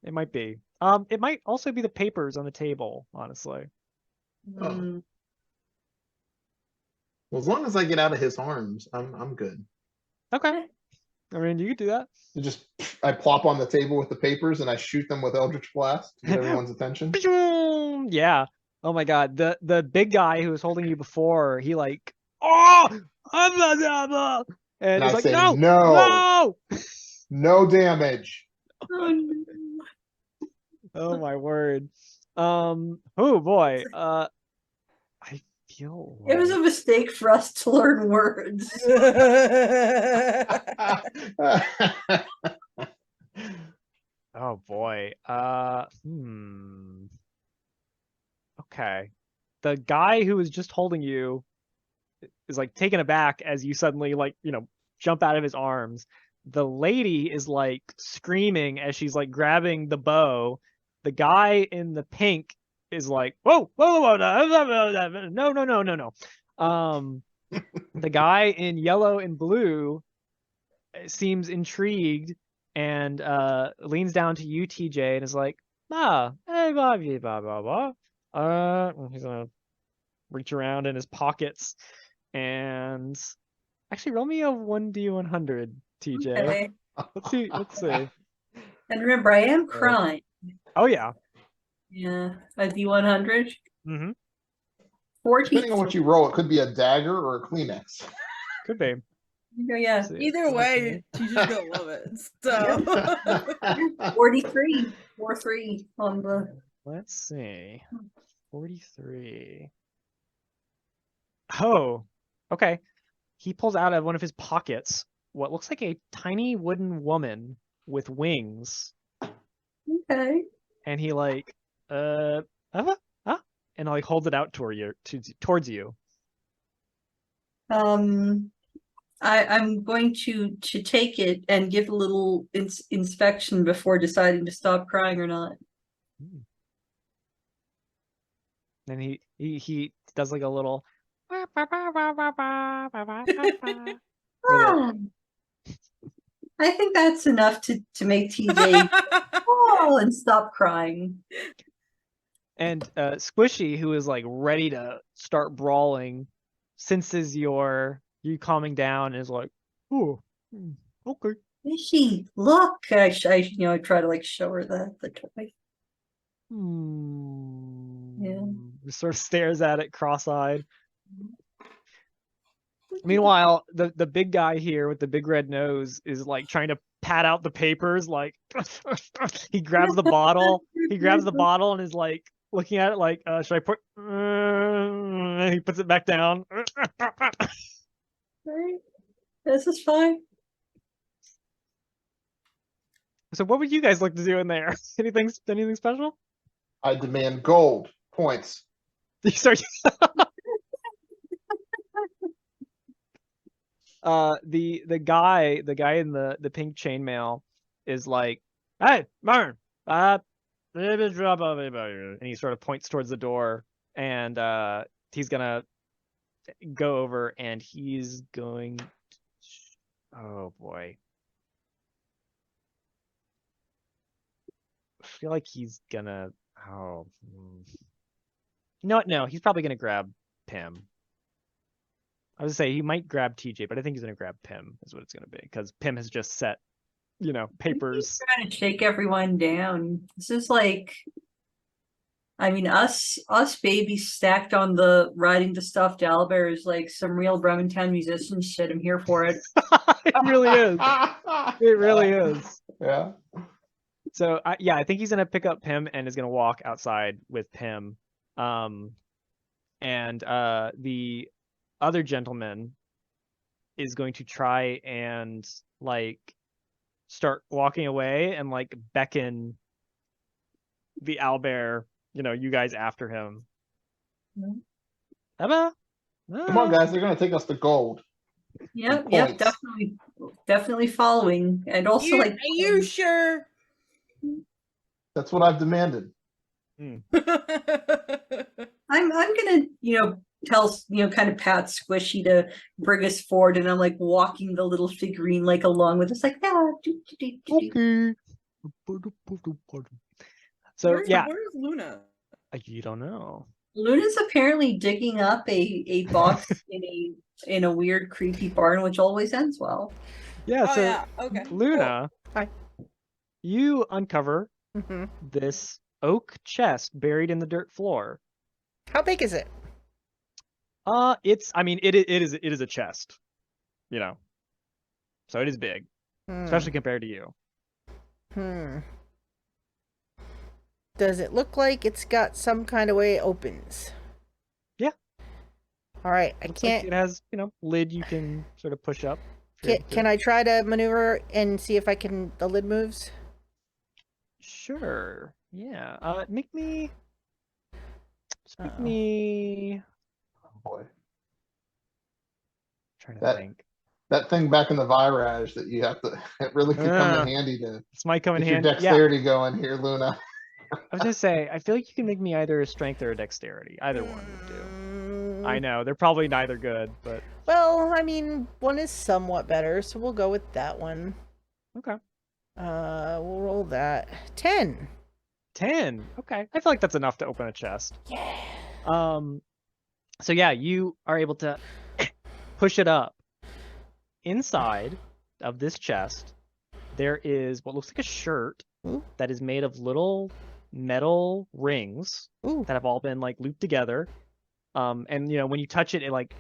Speaker 1: It might be. It might also be the papers on the table, honestly.
Speaker 5: Oh. Well, as long as I get out of his arms, I'm good.
Speaker 1: Okay. I mean, you could do that.
Speaker 5: I plop on the table with the papers and I shoot them with Eldritch Blast to get everyone's attention.
Speaker 1: Yeah. Oh my God. The big guy who was holding you before, he like, oh, and
Speaker 5: I
Speaker 1: he's like,
Speaker 5: say,
Speaker 1: no,
Speaker 5: no, no damage.
Speaker 4: Oh, no.
Speaker 1: Oh my word. Oh boy. I feel
Speaker 4: It was a
Speaker 1: like
Speaker 4: mistake for us to learn words.
Speaker 1: oh boy. Okay. The guy who was just holding you is like taken aback as you suddenly like, jump out of his arms. The lady is like screaming as she's like grabbing the bow. The guy in the pink is like, whoa, whoa, whoa, no, no, no, no, no. The guy in yellow and blue seems intrigued and leans down to you, TJ, and is like, hey, blah, blah, blah, blah. He's gonna reach around in his pockets and actually roll me a 1d100, TJ.
Speaker 4: Okay.
Speaker 1: Let's see.
Speaker 4: And remember, I am crying.
Speaker 1: Oh yeah.
Speaker 4: Yeah, a D100.
Speaker 1: Mm-hmm.
Speaker 4: 40.
Speaker 5: Depending on what you roll, it could be a dagger or a Kleenex.
Speaker 1: Could be.
Speaker 4: Yeah.
Speaker 3: Either way, she's just gonna love it. So
Speaker 4: 43. 43 on the.
Speaker 1: Let's see. 43. Oh, okay. He pulls out of one of his pockets what looks like a tiny wooden woman with wings.
Speaker 4: Okay.
Speaker 1: And he like, and like holds it out towards you.
Speaker 4: I'm going to take it and give a little inspection before deciding to stop crying or not.
Speaker 1: And he does like a little
Speaker 4: Ah, I think that's enough to make TJ fall and stop crying.
Speaker 1: And Squishy, who is like ready to start brawling, senses you calming down and is like, oh, okay.
Speaker 4: Fishy, look! I try to like show her the toy. Yeah.
Speaker 1: Sort of stares at it cross-eyed. Meanwhile, the big guy here with the big red nose is like trying to pat out the papers. Like he grabs the bottle. He grabs the bottle and is like looking at it like, should I put? And he puts it back down.
Speaker 4: Right? This is fine.
Speaker 1: So what would you guys like to do in there? Anything special?
Speaker 5: I demand gold points.
Speaker 1: You start. The guy in the pink chainmail is like, hey, Martin, and he sort of points towards the door, and he's gonna go over and he's going. Oh boy. I feel like he's gonna. Oh. No, he's probably gonna grab Pim. I was gonna say he might grab TJ, but I think he's gonna grab Pim, is what it's gonna be, because Pim has just set, papers.
Speaker 4: Trying to shake everyone down. This is like, I mean, us babies stacked on the riding the stuffed owlbear is like some real Bremerton musician shit. I'm here for it.
Speaker 1: It really is. It really is.
Speaker 5: Yeah.
Speaker 1: So yeah, I think he's gonna pick up Pim and is gonna walk outside with Pim. And the other gentleman is going to try and like start walking away and like beckon the owlbear, you guys after him. Emma?
Speaker 5: Come on, guys. They're gonna take us to gold.
Speaker 4: Yep,
Speaker 5: Points.
Speaker 4: definitely following. And also
Speaker 3: Are
Speaker 4: like
Speaker 3: you sure?
Speaker 5: That's what I've demanded.
Speaker 4: I'm gonna, tell kind of pat Squishy to bring us forward, and I'm like walking the little figurine like along with us, like
Speaker 1: Okay. So
Speaker 3: where's Luna?
Speaker 1: You don't know.
Speaker 4: Luna's apparently digging up a box in a weird, creepy barn, which always ends well.
Speaker 1: Yeah.
Speaker 3: Oh
Speaker 1: So
Speaker 3: yeah, okay.
Speaker 1: Luna,
Speaker 2: Hi.
Speaker 1: you uncover
Speaker 2: Mm-hmm.
Speaker 1: this oak chest buried in the dirt floor.
Speaker 2: How big is it?
Speaker 1: It is a chest, so it is big, especially compared to you.
Speaker 2: Does it look like it's got some kind of way it opens?
Speaker 1: Yeah.
Speaker 2: All right, I
Speaker 1: Looks like
Speaker 2: can't.
Speaker 1: it has, lid you can sort of push up.
Speaker 2: Can I try to maneuver and see if the lid moves?
Speaker 1: Sure. Yeah. Make me.
Speaker 5: Oh boy.
Speaker 1: Trying to
Speaker 5: That-
Speaker 1: think.
Speaker 5: That thing back in the Virage that you have to, it really could come in handy to
Speaker 1: This might come in
Speaker 5: get your
Speaker 1: handy. Yeah.
Speaker 5: dexterity going here, Luna.
Speaker 1: I was gonna say, I feel like you can make me either a strength or a dexterity. Either one would do. I know they're probably neither good, but
Speaker 2: Well, I mean, one is somewhat better, so we'll go with that one.
Speaker 1: okay.
Speaker 2: We'll roll that. 10.
Speaker 1: 10. Okay. I feel like that's enough to open a chest.
Speaker 2: Yeah.
Speaker 1: So yeah, you are able to push it up. Inside of this chest, there is what looks like a shirt
Speaker 2: Ooh.
Speaker 1: that is made of little metal rings
Speaker 2: Ooh.
Speaker 1: that have all been like looped together. And when you touch it, it like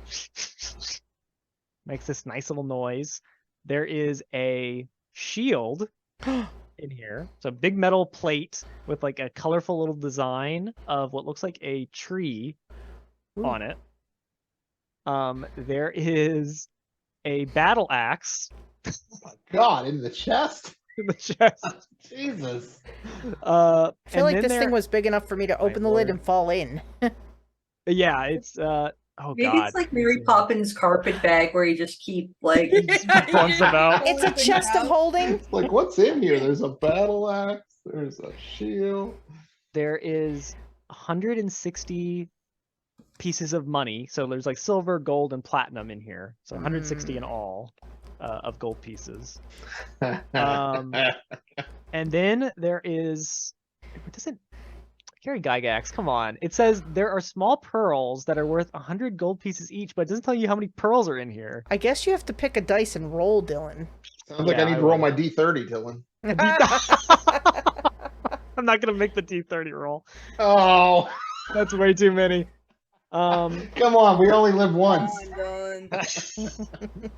Speaker 1: makes this nice little noise. There is a shield in here. So a big metal plate with like a colorful little design of what looks like a tree
Speaker 2: Ooh.
Speaker 1: on it. There is a battle axe
Speaker 5: Oh my god, in the chest?
Speaker 1: in the chest.
Speaker 5: Jesus.
Speaker 2: I feel like this thing was big enough for me to open the lid
Speaker 1: Lord.
Speaker 2: and fall in.
Speaker 1: Yeah, it's
Speaker 4: Maybe
Speaker 1: god.
Speaker 4: it's like Mary Poppins' carpet bag where you just keep like
Speaker 1: Flunks about.
Speaker 2: It's a chest of holding.
Speaker 5: It's like, what's in here? There's a battle axe, there's a shield.
Speaker 1: There is 160 pieces of money. So there's like silver, gold, and platinum in here. So 160 in all of gold pieces. And then there is. It doesn't. Carry Gygax, come on. It says there are small pearls that are worth 100 gold pieces each, but it doesn't tell you how many pearls are in here.
Speaker 2: I guess you have to pick a dice and roll, Dylan.
Speaker 5: Sounds like
Speaker 1: Yeah,
Speaker 5: I need
Speaker 1: I
Speaker 5: to roll
Speaker 1: will.
Speaker 5: my D30, Dylan.
Speaker 1: I'm not gonna make the D30 roll.
Speaker 5: Oh,
Speaker 1: That's way too many.
Speaker 5: come on, we only live once.
Speaker 3: Come on, Dylan. then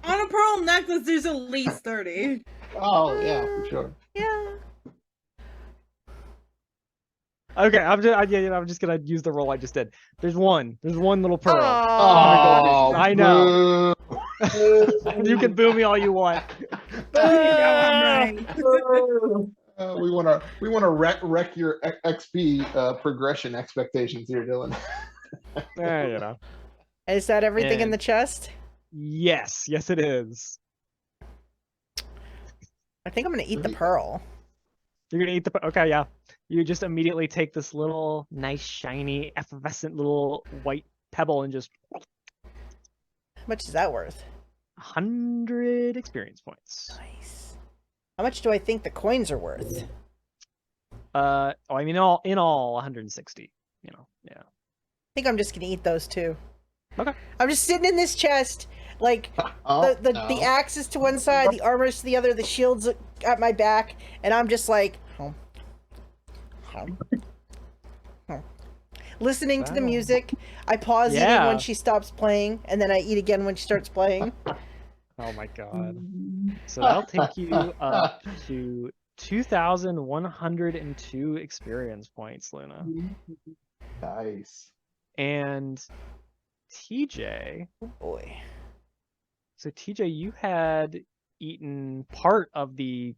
Speaker 3: on a pearl necklace, there's at least 30.
Speaker 5: Oh yeah, for sure.
Speaker 2: Yeah.
Speaker 1: Okay, I'm just gonna use the roll I just did. There's one little pearl.
Speaker 5: Oh,
Speaker 1: I know.
Speaker 5: boo.
Speaker 1: You can boo me all you want.
Speaker 5: We wanna wreck your XP progression expectations here, Dylan.
Speaker 1: You know.
Speaker 2: Is that everything in
Speaker 1: And-
Speaker 2: the chest?
Speaker 1: Yes, it is.
Speaker 2: I think I'm gonna eat the pearl.
Speaker 1: You're gonna eat the. Okay, yeah. You just immediately take this little nice, shiny, effervescent little white pebble and just
Speaker 2: How much is that worth?
Speaker 1: 100 experience points.
Speaker 2: Nice. How much do I think the coins are worth?
Speaker 1: I mean, in all 160. You know, yeah.
Speaker 2: I think I'm just gonna eat those too.
Speaker 1: Okay.
Speaker 2: I'm just sitting in this chest, like
Speaker 5: Oh,
Speaker 2: the axe is to one side, the armor is to the other, the shield's at my back, and I'm just like, listening to the
Speaker 1: Wow.
Speaker 2: music. I pause eating
Speaker 1: Yeah.
Speaker 2: when she stops playing, and then I eat again when she starts playing.
Speaker 1: Oh my god. So that'll take you up to 2,102 experience points, Luna.
Speaker 5: Nice.
Speaker 1: And TJ.
Speaker 2: Oh boy.
Speaker 1: So TJ, you had eaten part of the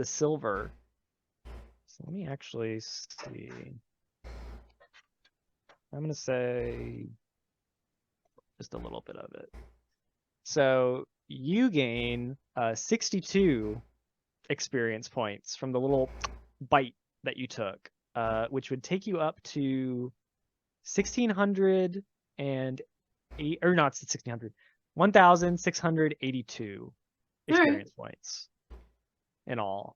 Speaker 1: silver. So let me actually see. I'm gonna say just a little bit of it. So you gain 62 experience points from the little bite that you took, which would take you up to 1,608, or not 1,600, 1,682 experience points in all.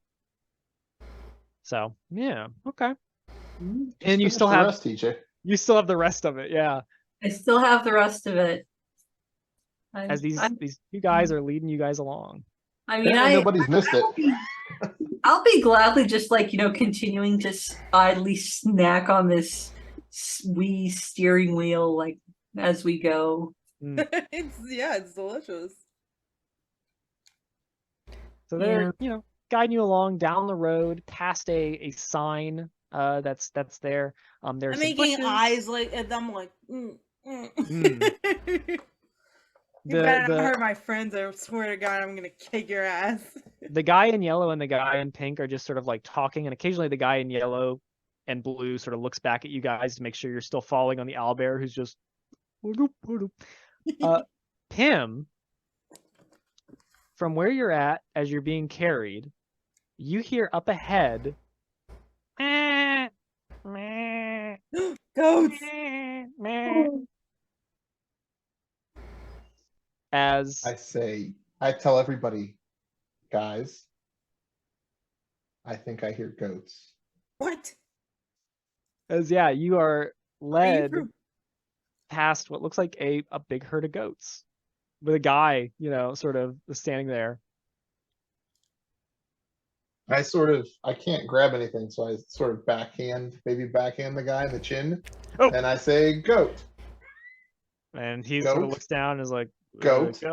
Speaker 1: So yeah, okay. And you
Speaker 5: Finish
Speaker 1: still
Speaker 5: the
Speaker 1: have
Speaker 5: rest, TJ.
Speaker 1: you still have the rest of it, yeah.
Speaker 4: I still have the rest of it.
Speaker 1: As these two guys are leading you guys along.
Speaker 5: Apparently nobody's missed it.
Speaker 4: I'll be gladly just like, continuing to idly snack on this wee steering wheel like as we go.
Speaker 3: It's delicious.
Speaker 1: So they're, guiding you along down the road past a sign that's there. There's
Speaker 3: I'm
Speaker 1: some
Speaker 3: making
Speaker 1: bushes.
Speaker 3: eyes like at them like You better not hurt my friends, I swear to God I'm gonna kick your ass.
Speaker 1: The guy in yellow and the guy in pink are just sort of like talking, and occasionally the guy in yellow and blue sort of looks back at you guys to make sure you're still following on the owlbear, who's just Pim, from where you're at as you're being carried, you hear up ahead
Speaker 3: Goats.
Speaker 1: As
Speaker 5: I tell everybody, guys, I think I hear goats.
Speaker 3: What?
Speaker 1: You are led
Speaker 3: Are you
Speaker 1: past what looks like a big herd of goats with a guy, sort of standing there.
Speaker 5: I can't grab anything, so I sort of backhand the guy in the chin, and I say, goat.
Speaker 1: And he sort of looks down and is like,
Speaker 5: goat. I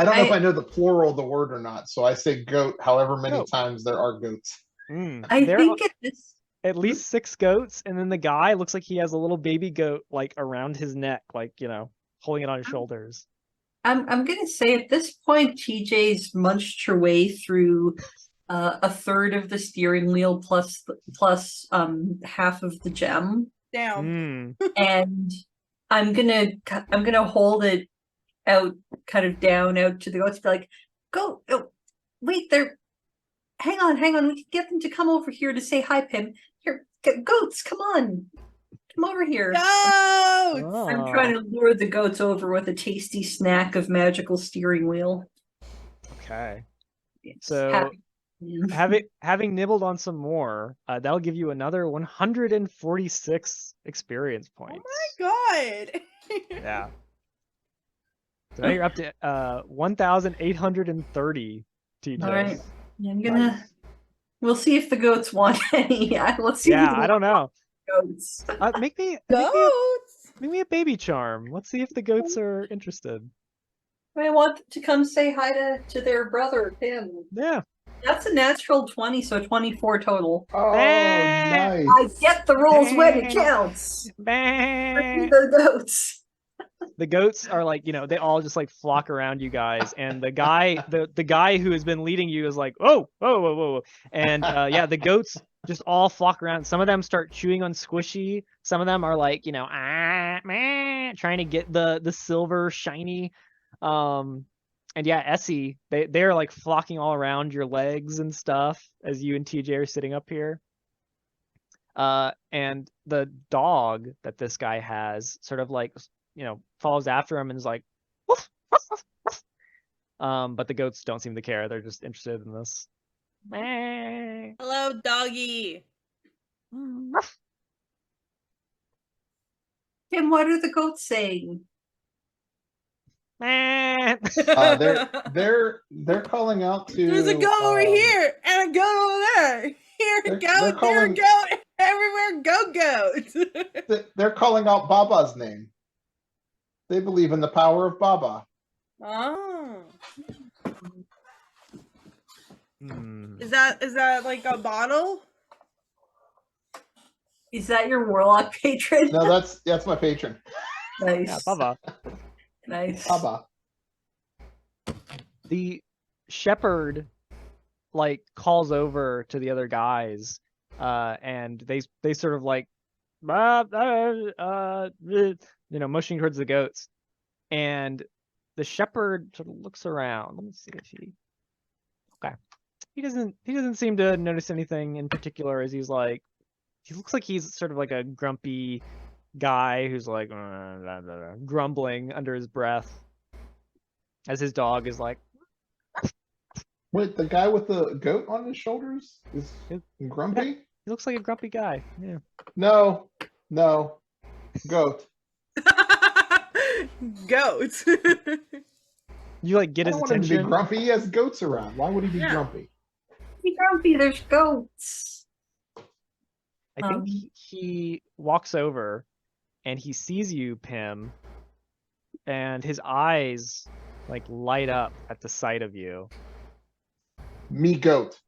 Speaker 5: don't know if I know the plural of the word or not, so I say goat however many times there are goats.
Speaker 4: I think it's
Speaker 1: at least 6 goats, and then the guy looks like he has a little baby goat like around his neck, like, holding it on his shoulders.
Speaker 4: I'm gonna say at this point TJ's munched her way through a third of the steering wheel plus half of the gem.
Speaker 3: Damn.
Speaker 4: And I'm gonna hold it out, kind of down out to the goats, be like, go, oh, wait, hang on, we can get them to come over here to say hi, Pim. Here, goats, come on, come over here.
Speaker 3: Goats!
Speaker 4: I'm trying to lure the goats over with a tasty snack of magical steering wheel.
Speaker 1: Okay.
Speaker 4: It's
Speaker 1: So
Speaker 4: happy.
Speaker 1: having nibbled on some more, that'll give you another 146 experience points.
Speaker 3: Oh my God.
Speaker 1: Yeah. So now you're up to 1,830 TJ.
Speaker 4: All right. We'll see if the goats want any. Let's see.
Speaker 1: Yeah, I don't know.
Speaker 4: Goats.
Speaker 1: Make me
Speaker 3: Goats.
Speaker 1: Make me a baby charm. Let's see if the goats are interested.
Speaker 4: I want to come say hi to their brother, Tim.
Speaker 1: Yeah.
Speaker 4: That's a natural 20, so 24 total.
Speaker 5: Oh, nice.
Speaker 4: I get the rules when it counts.
Speaker 1: Bah.
Speaker 4: The goats.
Speaker 1: The goats are like, they all just like flock around you guys, and the guy who has been leading you is like, oh, whoa, whoa, whoa, whoa. And yeah, the goats just all flock around. Some of them start chewing on Squishy. Some of them are like, meh, trying to get the silver shiny. And yeah, Essie, they're like flocking all around your legs and stuff as you and TJ are sitting up here. And the dog that this guy has sort of like, follows after him and is like, woof, woof, woof, woof. But the goats don't seem to care. They're just interested in this.
Speaker 3: Hello, doggy.
Speaker 4: Tim, what are the goats saying?
Speaker 5: They're calling out to.
Speaker 3: There's a goat over here and a goat over there. Here a goat, there a goat, everywhere goats.
Speaker 5: They're calling out Baba's name. They believe in the power of Baba.
Speaker 3: Oh.
Speaker 1: Hmm.
Speaker 3: Is that like a bottle?
Speaker 4: Is that your warlock patron?
Speaker 5: No, that's my patron.
Speaker 4: Nice.
Speaker 1: Yeah, Baba.
Speaker 4: Nice.
Speaker 5: Baba.
Speaker 1: The shepherd like calls over to the other guys, and they sort of like, motioning towards the goats, and the shepherd sort of looks around. Let me see if he doesn't seem to notice anything in particular, as he looks like he's sort of like a grumpy guy who's like grumbling under his breath as his dog is like,
Speaker 5: Wait, the guy with the goat on his shoulders is grumpy?
Speaker 1: he looks like a grumpy guy. Yeah.
Speaker 5: No, goat.
Speaker 3: Goat.
Speaker 1: You like get
Speaker 5: I
Speaker 1: his
Speaker 5: don't want him to be
Speaker 1: attention.
Speaker 5: grumpy. He has goats around. Why would he be
Speaker 3: Yeah.
Speaker 5: grumpy?
Speaker 4: Be grumpy, there's goats.
Speaker 1: I think he walks over and he sees you, Pim, and his eyes like light up at the sight of you.
Speaker 5: Me goat.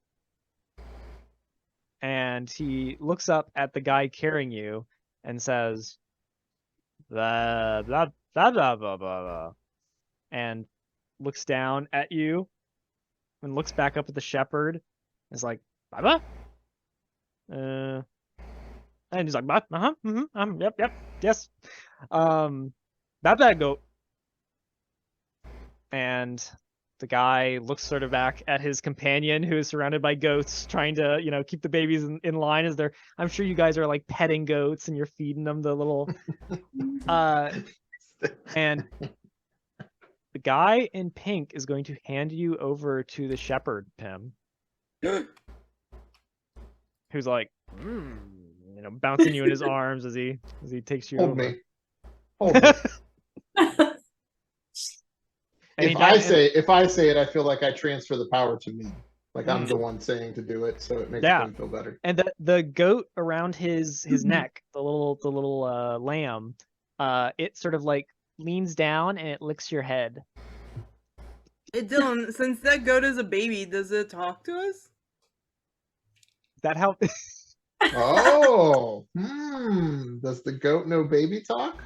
Speaker 1: And he looks up at the guy carrying you and says, blah, blah, blah, blah, blah, blah, blah, and looks down at you and looks back up at the shepherd and is like, Baba? And he's like, yep, yes. Baba goat. And the guy looks sort of back at his companion who is surrounded by goats, trying to, keep the babies in line as they're, I'm sure you guys are like petting goats and you're feeding them the little, and the guy in pink is going to hand you over to the shepherd, Pim, who's like, bouncing you in his arms as he takes you
Speaker 5: Hold
Speaker 1: over.
Speaker 5: me. Hold me.
Speaker 1: And
Speaker 5: If I say it, I feel like I transfer the power to me. Like I'm the one saying to do it, so it makes
Speaker 1: Yeah.
Speaker 5: him feel better.
Speaker 1: And the goat around his neck, the little lamb, it sort of like leans down and it licks your head.
Speaker 3: Hey Dylan, since that goat is a baby, does it talk to us?
Speaker 1: Is that how?
Speaker 5: Oh, does the goat know baby talk?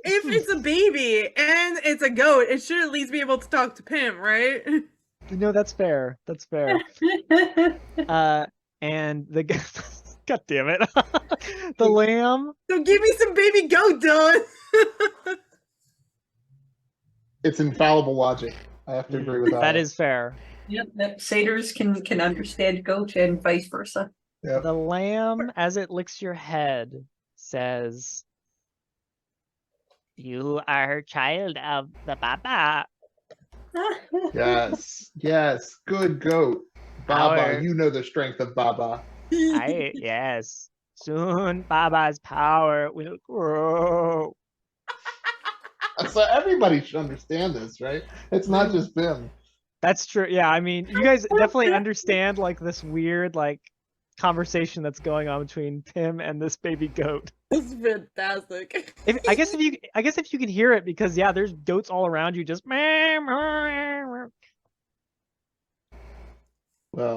Speaker 3: If it's a baby and it's a goat, it should at least be able to talk to Pim, right?
Speaker 1: No, that's fair. That's fair. And the God damn it, the lamb.
Speaker 3: So give me some baby goat, Dylan.
Speaker 5: It's infallible logic. I have to agree with that.
Speaker 1: That is fair.
Speaker 4: Yep. Satyrs can understand goat and vice versa.
Speaker 5: Yep.
Speaker 1: The lamb, as it licks your head, says, "You are a child of the Baba."
Speaker 5: Yes. Good goat. Baba,
Speaker 1: Power.
Speaker 5: you know the strength of Baba.
Speaker 1: Yes. Soon Baba's power will grow.
Speaker 5: So everybody should understand this, right? It's not just them.
Speaker 1: That's true. Yeah, I mean, you guys definitely understand like this weird like conversation that's going on between Pim and this baby goat.
Speaker 3: This is fantastic.
Speaker 1: I guess if you can hear it, because yeah, there's goats all around you just.
Speaker 5: Well,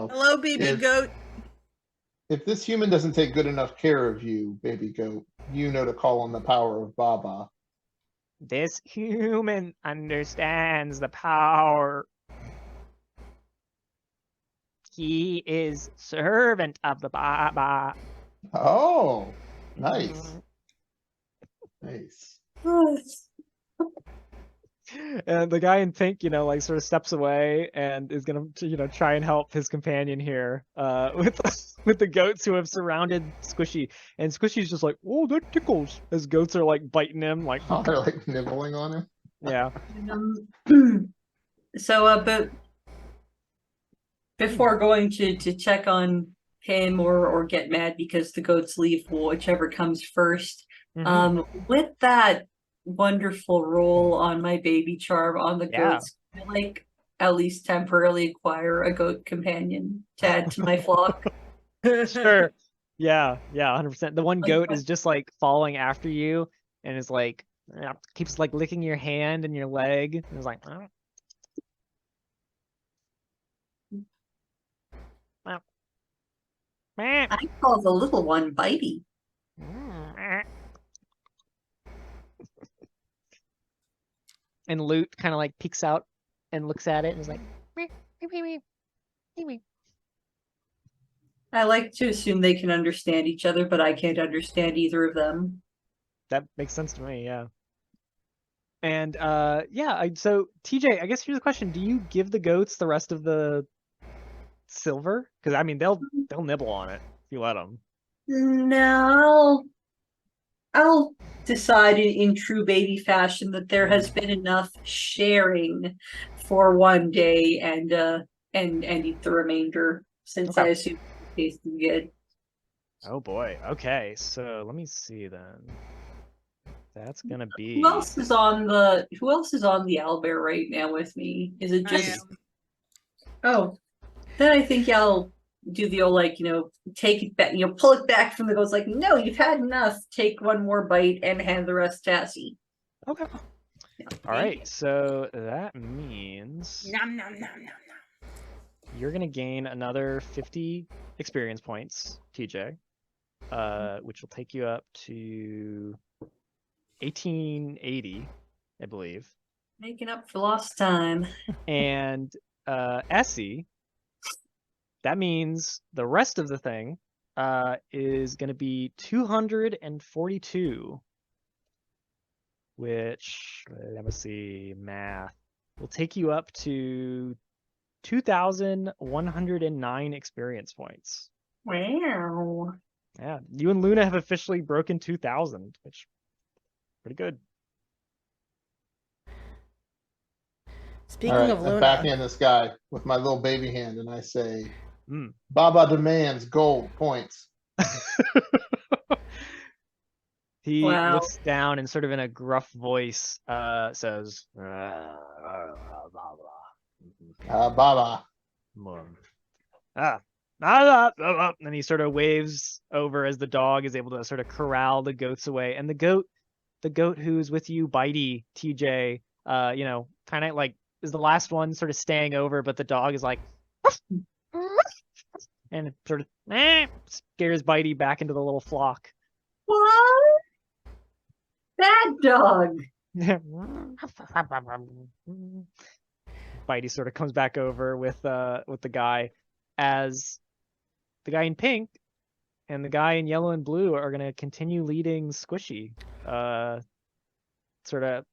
Speaker 3: Hello, baby
Speaker 5: if,
Speaker 3: goat.
Speaker 5: if this human doesn't take good enough care of you, baby goat, you know to call on the power of Baba.
Speaker 1: This human understands the power. He is servant of the Baba.
Speaker 5: Oh, nice. Nice.
Speaker 1: And the guy in pink, like sort of steps away and is gonna, try and help his companion here, with with the goats who have surrounded Squishy, and Squishy's just like, oh, that tickles, as goats are like biting him, like,
Speaker 5: Oh, they're like nibbling on him.
Speaker 1: yeah.
Speaker 4: But before going to check on him or get mad because the goats leave, whichever comes first,
Speaker 1: Mhm.
Speaker 4: with that wonderful roll on my baby charm on the
Speaker 1: Yeah.
Speaker 4: goats, can I, like, at least temporarily acquire a goat companion to add to my flock.
Speaker 1: Sure. Yeah, 100%. The one goat is just like following after you and is like, keeps like licking your hand and your leg, and is like, oh. Well. Meh.
Speaker 4: I call the little one Bitey.
Speaker 1: And Loot kind of like peeks out and looks at it and is like, "Meh, meh, meh, meh, meh, meh."
Speaker 4: I like to assume they can understand each other, but I can't understand either of them.
Speaker 1: That makes sense to me, yeah. And yeah, so TJ, I guess here's the question: do you give the goats the rest of the silver? Because I mean, they'll nibble on it if you let them.
Speaker 4: No, I'll decide in true baby fashion that there has been enough sharing for one day, and eat the remainder, since I
Speaker 1: Okay.
Speaker 4: assume it tasted good.
Speaker 1: Oh boy. Okay, so let me see then. That's gonna be.
Speaker 4: Who else is on the owlbear right now with me? Is it
Speaker 3: I
Speaker 4: just
Speaker 3: am.
Speaker 4: Oh, then I think I'll do the old, like, take it back, pull it back from the goats, like, no, you've had enough. Take one more bite and hand the rest to Tassie.
Speaker 1: Okay. All right, so that means
Speaker 3: Nom nom nom nom nom.
Speaker 1: you're gonna gain another 50 experience points, TJ, which will take you up to 1880, I believe.
Speaker 4: Making up for lost time.
Speaker 1: And Essie, that means the rest of the thing is going to be 242, which, let me see, math, will take you up to 2,109 experience points.
Speaker 4: Wow.
Speaker 1: Yeah, you and Luna have officially broken 2,000, which pretty good.
Speaker 2: Speaking
Speaker 5: All right,
Speaker 2: of
Speaker 5: I
Speaker 2: Luna,
Speaker 5: backhand this guy with my little baby hand and I say,
Speaker 1: Mm.
Speaker 5: Baba demands gold points.
Speaker 1: He
Speaker 4: Wow.
Speaker 1: looks down and sort of in a gruff voice says,
Speaker 5: Baba.
Speaker 1: and he sort of waves over as the dog is able to sort of corral the goats away. And the goat who's with you, Bitey, TJ, kind of like is the last one sort of staying over, but the dog is like, and it sort of scares Bitey back into the little flock.
Speaker 4: What? Bad dog.
Speaker 1: Bitey sort of comes back over with the guy, as the guy in pink and the guy in yellow and blue are gonna continue leading Squishy, sort of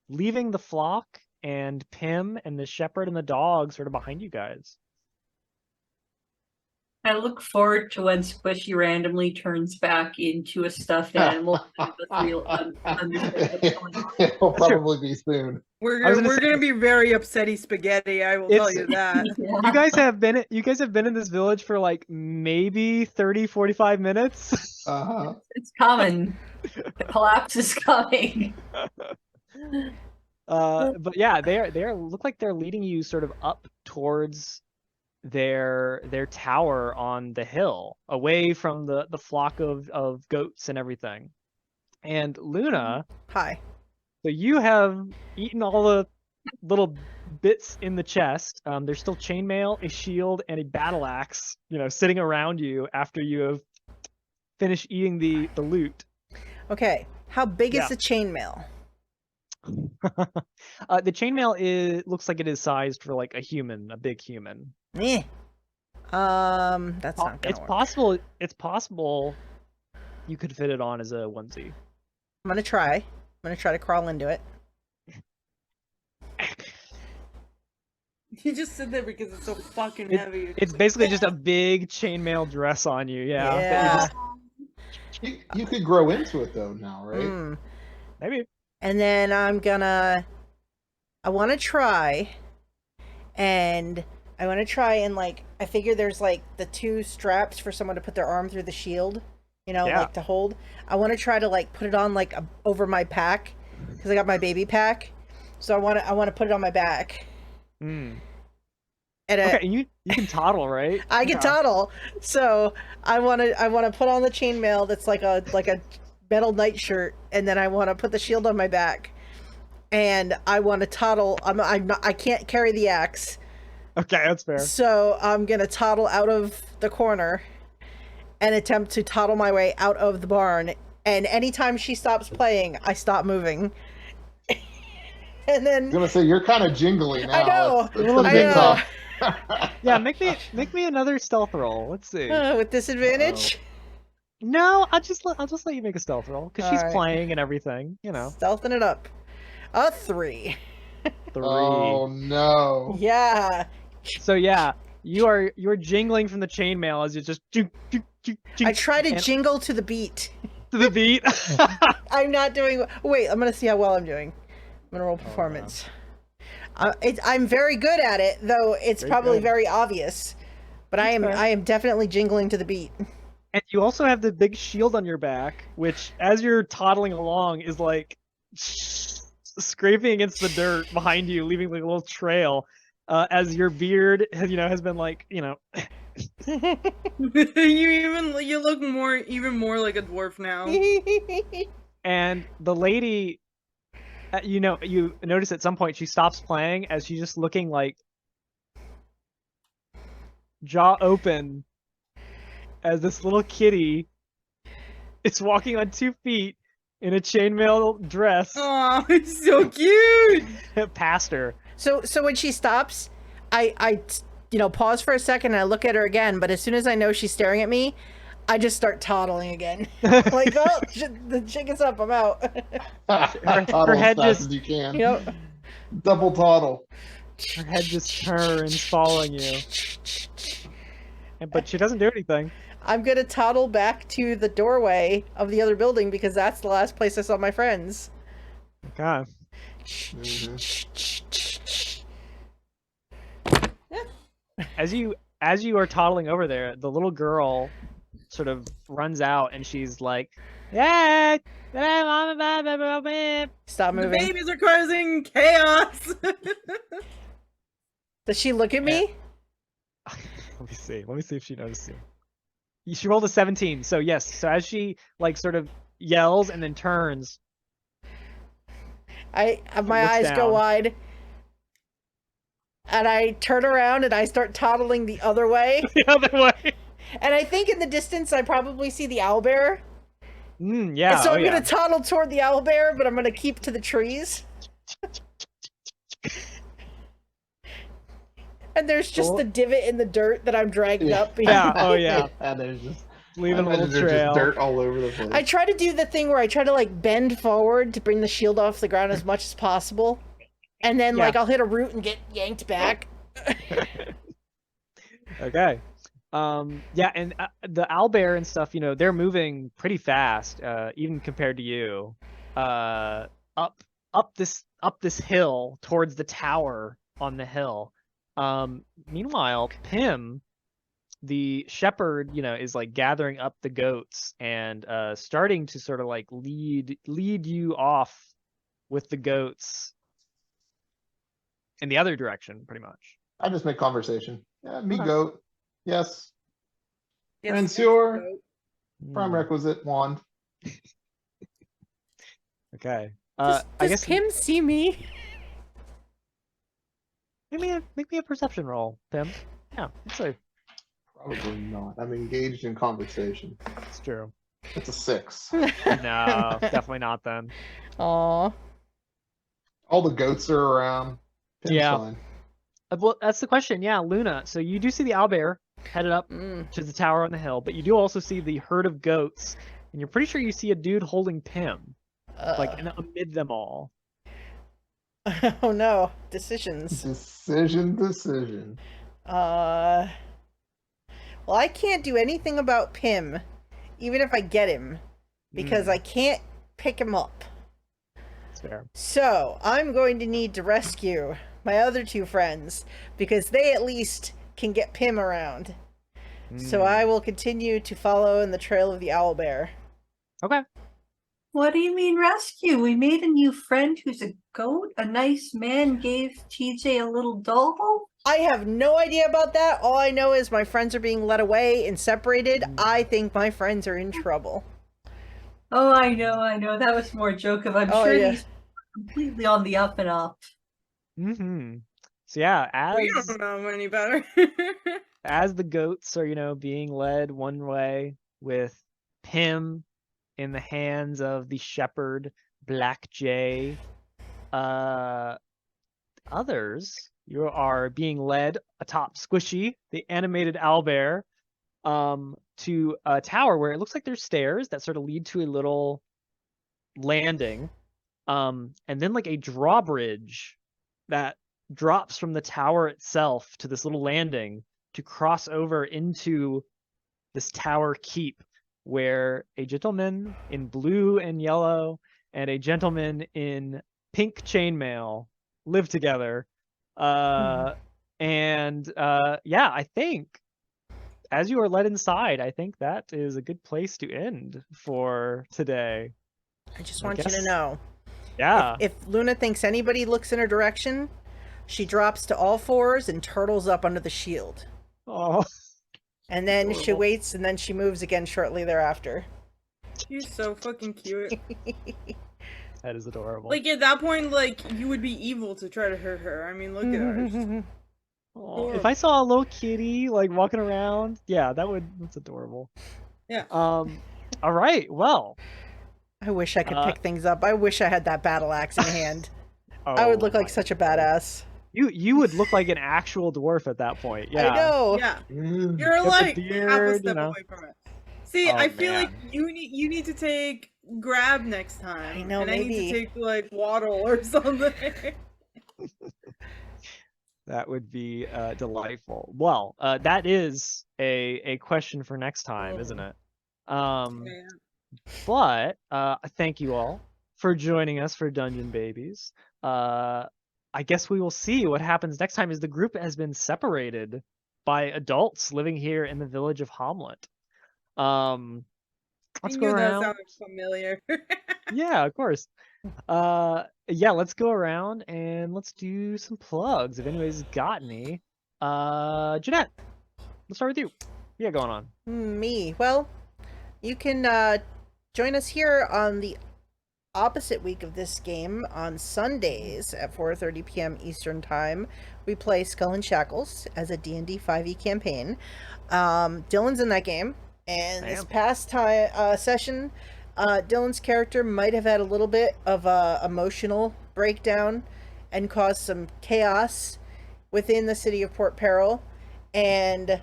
Speaker 1: leaving the flock and Pim and the shepherd and the dog sort of behind you guys.
Speaker 4: I look forward to when Squishy randomly turns back into a stuffed animal.
Speaker 5: It'll probably be soon.
Speaker 3: We're
Speaker 1: I was gonna
Speaker 3: gonna
Speaker 1: say-
Speaker 3: be very upsetty spaghetti. I will tell you that.
Speaker 1: You guys have been in this village for like maybe 30-45 minutes.
Speaker 5: Uh-huh.
Speaker 4: It's coming. The collapse is coming.
Speaker 1: But yeah, they look like they're leading you sort of up towards their tower on the hill, away from the flock of goats and everything. And Luna,
Speaker 2: Hi.
Speaker 1: so you have eaten all the little bits in the chest. There's still chainmail, a shield, and a battle axe, sitting around you after you have finished eating the loot.
Speaker 2: Okay. How big
Speaker 1: Yeah.
Speaker 2: is the chainmail?
Speaker 1: The chainmail looks like it is sized for like a human, a big human.
Speaker 2: Eh. That's not gonna
Speaker 1: It's
Speaker 2: work.
Speaker 1: possible. It's possible you could fit it on as a onesie.
Speaker 2: I'm gonna try. I'm gonna try to crawl into it.
Speaker 3: You just sit there because it's so fucking heavy.
Speaker 1: It's basically just a big chainmail dress on you. Yeah.
Speaker 2: Yeah.
Speaker 5: You could grow into it though now, right?
Speaker 2: Mm.
Speaker 1: Maybe.
Speaker 2: And then I want to try, and like, I figure there's like the 2 straps for someone to put their arm through the shield,
Speaker 1: Yeah.
Speaker 2: like to hold. I want to try to like put it on like over my pack, because I got my baby pack, so I want to put it on my back.
Speaker 1: Mm.
Speaker 2: And
Speaker 1: Okay, and you can toddle, right?
Speaker 2: I can
Speaker 1: Okay.
Speaker 2: toddle, so I want to put on the chainmail that's like a metal nightshirt, and then I want to put the shield on my back, and I want to toddle. I can't carry the axe,
Speaker 1: Okay, that's fair.
Speaker 2: so I'm gonna toddle out of the corner and attempt to toddle my way out of the barn. And anytime she stops playing, I stop moving. And then
Speaker 5: I was gonna say you're kind of jingly now.
Speaker 2: I know,
Speaker 5: It's a
Speaker 1: I
Speaker 5: bit
Speaker 2: know.
Speaker 5: tough.
Speaker 1: Yeah, make me another stealth roll. Let's see.
Speaker 2: with disadvantage.
Speaker 1: No, I'll just let you make a stealth roll because she's
Speaker 2: Alright.
Speaker 1: playing and everything.
Speaker 2: Stealthing it up. A 3.
Speaker 1: 3.
Speaker 5: Oh no.
Speaker 2: Yeah.
Speaker 1: So yeah, you're jingling from the chainmail as you just
Speaker 2: I try to
Speaker 1: and-
Speaker 2: jingle to the beat.
Speaker 1: to the beat.
Speaker 2: I'm not doing. Wait, I'm gonna see how well I'm doing. I'm gonna roll performance. I'm very good at it, though. It's
Speaker 1: Very
Speaker 2: probably
Speaker 1: good.
Speaker 2: very obvious. But I
Speaker 1: That's fair.
Speaker 2: am definitely jingling to the beat.
Speaker 1: And you also have the big shield on your back, which, as you're toddling along, is like scraping against the dirt behind you, leaving like a little trail. As your beard has been like
Speaker 3: You look even more like a dwarf now.
Speaker 1: and the lady, you notice at some point she stops playing as she's just looking like jaw open as this little kitty is walking on 2 feet in a chainmail dress
Speaker 3: Oh, it's so cute.
Speaker 1: past her.
Speaker 2: So when she stops, I pause for a second and I look at her again. But as soon as I know she's staring at me, I just start toddling again. Like, oh, the chick is up. I'm out.
Speaker 5: Toddle
Speaker 1: head
Speaker 5: as fast
Speaker 1: just-
Speaker 5: as you can.
Speaker 2: Yep.
Speaker 5: Double toddle.
Speaker 1: Her head just turns, following you, but she doesn't do anything.
Speaker 2: I'm gonna toddle back to the doorway of the other building because that's the last place I saw my friends.
Speaker 1: Okay. As you are toddling over there, the little girl sort of runs out and she's like, "Yeah,
Speaker 2: Stop
Speaker 3: The
Speaker 2: moving.
Speaker 3: babies are causing chaos.
Speaker 2: Does she look at me?
Speaker 1: Let me see. Let me see if she notices you. She rolled a 17, so yes. So as she like sort of yells and then turns,
Speaker 2: My
Speaker 1: looks
Speaker 2: eyes go
Speaker 1: down.
Speaker 2: wide. And I turn around and I start toddling the other way.
Speaker 1: the other way.
Speaker 2: And I think in the distance I probably see the owlbear.
Speaker 1: Yeah.
Speaker 2: And so
Speaker 1: oh,
Speaker 2: I'm
Speaker 1: yeah.
Speaker 2: gonna toddle toward the owlbear, but I'm gonna keep to the trees. And there's just
Speaker 5: Cool.
Speaker 2: the divot in the dirt that I'm dragging
Speaker 5: Yeah.
Speaker 2: up.
Speaker 1: Yeah. Oh yeah.
Speaker 5: And there's just
Speaker 1: Leaving a
Speaker 5: I
Speaker 1: little
Speaker 5: imagine there's
Speaker 1: trail.
Speaker 5: just dirt all over the place.
Speaker 2: I try to do the thing where I try to like bend forward to bring the shield off the ground as much as possible. And then
Speaker 1: Yeah.
Speaker 2: like I'll hit a root and get yanked back.
Speaker 1: Okay. Yeah, and the owlbear and stuff, they're moving pretty fast, even compared to you. Up this hill towards the tower on the hill. Meanwhile, Pim, the shepherd, is like gathering up the goats and starting to sort of like lead you off with the goats in the other direction, pretty much.
Speaker 5: I just make conversation. Yeah, me
Speaker 1: Okay.
Speaker 5: goat. Yes.
Speaker 3: Yes,
Speaker 5: Ranseur.
Speaker 3: goat.
Speaker 5: Prime
Speaker 1: Hmm,
Speaker 5: requisite wand.
Speaker 1: okay.
Speaker 2: Does
Speaker 1: I guess
Speaker 2: Pim see me?
Speaker 1: make me a perception roll, Pim. Yeah, it's a
Speaker 5: Probably not. I'm engaged in conversation.
Speaker 1: it's true.
Speaker 5: It's a 6.
Speaker 1: No, definitely not then.
Speaker 2: Aw.
Speaker 5: All the goats are around. Pim's
Speaker 1: Yeah.
Speaker 5: fine.
Speaker 1: Well, that's the question. Yeah, Luna. So you do see the owlbear headed up
Speaker 2: Mm.
Speaker 1: to the tower on the hill, but you do also see the herd of goats, and you're pretty sure you see a dude holding Pim, like amid them all.
Speaker 2: Oh no, decisions.
Speaker 5: Decision.
Speaker 2: Uh, well, I can't do anything about Pim, even if I get him, because I can't pick him up.
Speaker 1: That's fair.
Speaker 2: So, I'm going to need to rescue my other two friends, because they at least can get Pim around. So I will continue to follow in the trail of the owlbear.
Speaker 1: Okay.
Speaker 4: What do you mean rescue? We made a new friend who's a goat. A nice man gave TJ a little doll.
Speaker 2: I have no idea about that. All I know is my friends are being led away and separated. I think my friends are in trouble.
Speaker 4: Oh, I know. That was more a joke of I'm
Speaker 2: Oh,
Speaker 4: sure
Speaker 2: yeah.
Speaker 4: he's completely on the up and up.
Speaker 1: Mm-hmm. So yeah,
Speaker 3: We don't know any better.
Speaker 1: as the goats are, being led one way with Pim in the hands of the shepherd Black Jay, others, you are being led atop Squishy, the animated owlbear, to a tower where it looks like there's stairs that sort of lead to a little landing, and then like a drawbridge that drops from the tower itself to this little landing to cross over into this tower keep where a gentleman in blue and yellow and a gentleman in pink chainmail live together. Yeah, I think as you are led inside, I think that is a good place to end for today.
Speaker 2: I just
Speaker 1: I
Speaker 2: want you to
Speaker 1: guess-
Speaker 2: know.
Speaker 1: Yeah.
Speaker 2: If Luna thinks anybody looks in her direction, she drops to all fours and turtles up under the shield.
Speaker 1: Oh,
Speaker 2: And then she
Speaker 1: Adorable.
Speaker 2: waits and then she moves again shortly thereafter.
Speaker 3: She's so fucking cute.
Speaker 1: that is adorable.
Speaker 3: Like at that point, like you would be evil to try to hurt her. I mean, look at her.
Speaker 1: Aw, if I saw a little kitty like walking around, yeah, that's adorable.
Speaker 3: Yeah.
Speaker 1: All right. Well,
Speaker 2: I wish I could
Speaker 1: Uh,
Speaker 2: pick things up. I wish I had that battle axe in hand. I would
Speaker 1: oh
Speaker 2: look like
Speaker 1: my
Speaker 2: such a
Speaker 1: lord.
Speaker 2: badass.
Speaker 1: You would look like an actual dwarf at that point. Yeah.
Speaker 2: I know.
Speaker 3: Yeah,
Speaker 5: Mm.
Speaker 3: you're
Speaker 1: the
Speaker 3: like half a
Speaker 1: beard,
Speaker 3: step
Speaker 1: you know.
Speaker 3: away from it. See,
Speaker 1: Oh,
Speaker 3: I feel like
Speaker 1: man.
Speaker 3: you need to take grab next time.
Speaker 2: I know,
Speaker 3: and I need
Speaker 2: maybe.
Speaker 3: to take like waddle or something.
Speaker 1: That would be delightful. Well, that is a question for next time, isn't it?
Speaker 3: Yeah.
Speaker 1: But thank you all for joining us for Dungeon Babies. I guess we will see what happens next time as the group has been separated by adults living here in the village of Hommlet. Let's
Speaker 3: I
Speaker 1: go
Speaker 3: knew that
Speaker 1: around.
Speaker 3: sounded familiar.
Speaker 1: Yeah, of course. Yeah, let's go around and let's do some plugs if anybody's got any. Jeanette, let's start with you. What you got going on?
Speaker 2: Me. Well, you can join us here on the opposite week of this game on Sundays at 4:30 p.m. Eastern Time. We play Skull and Shackles as a D&D 5e campaign. Dylan's in that game, and
Speaker 1: I
Speaker 2: this
Speaker 1: am.
Speaker 2: past time session, Dylan's character might have had a little bit of a emotional breakdown and caused some chaos within the city of Port Peril, and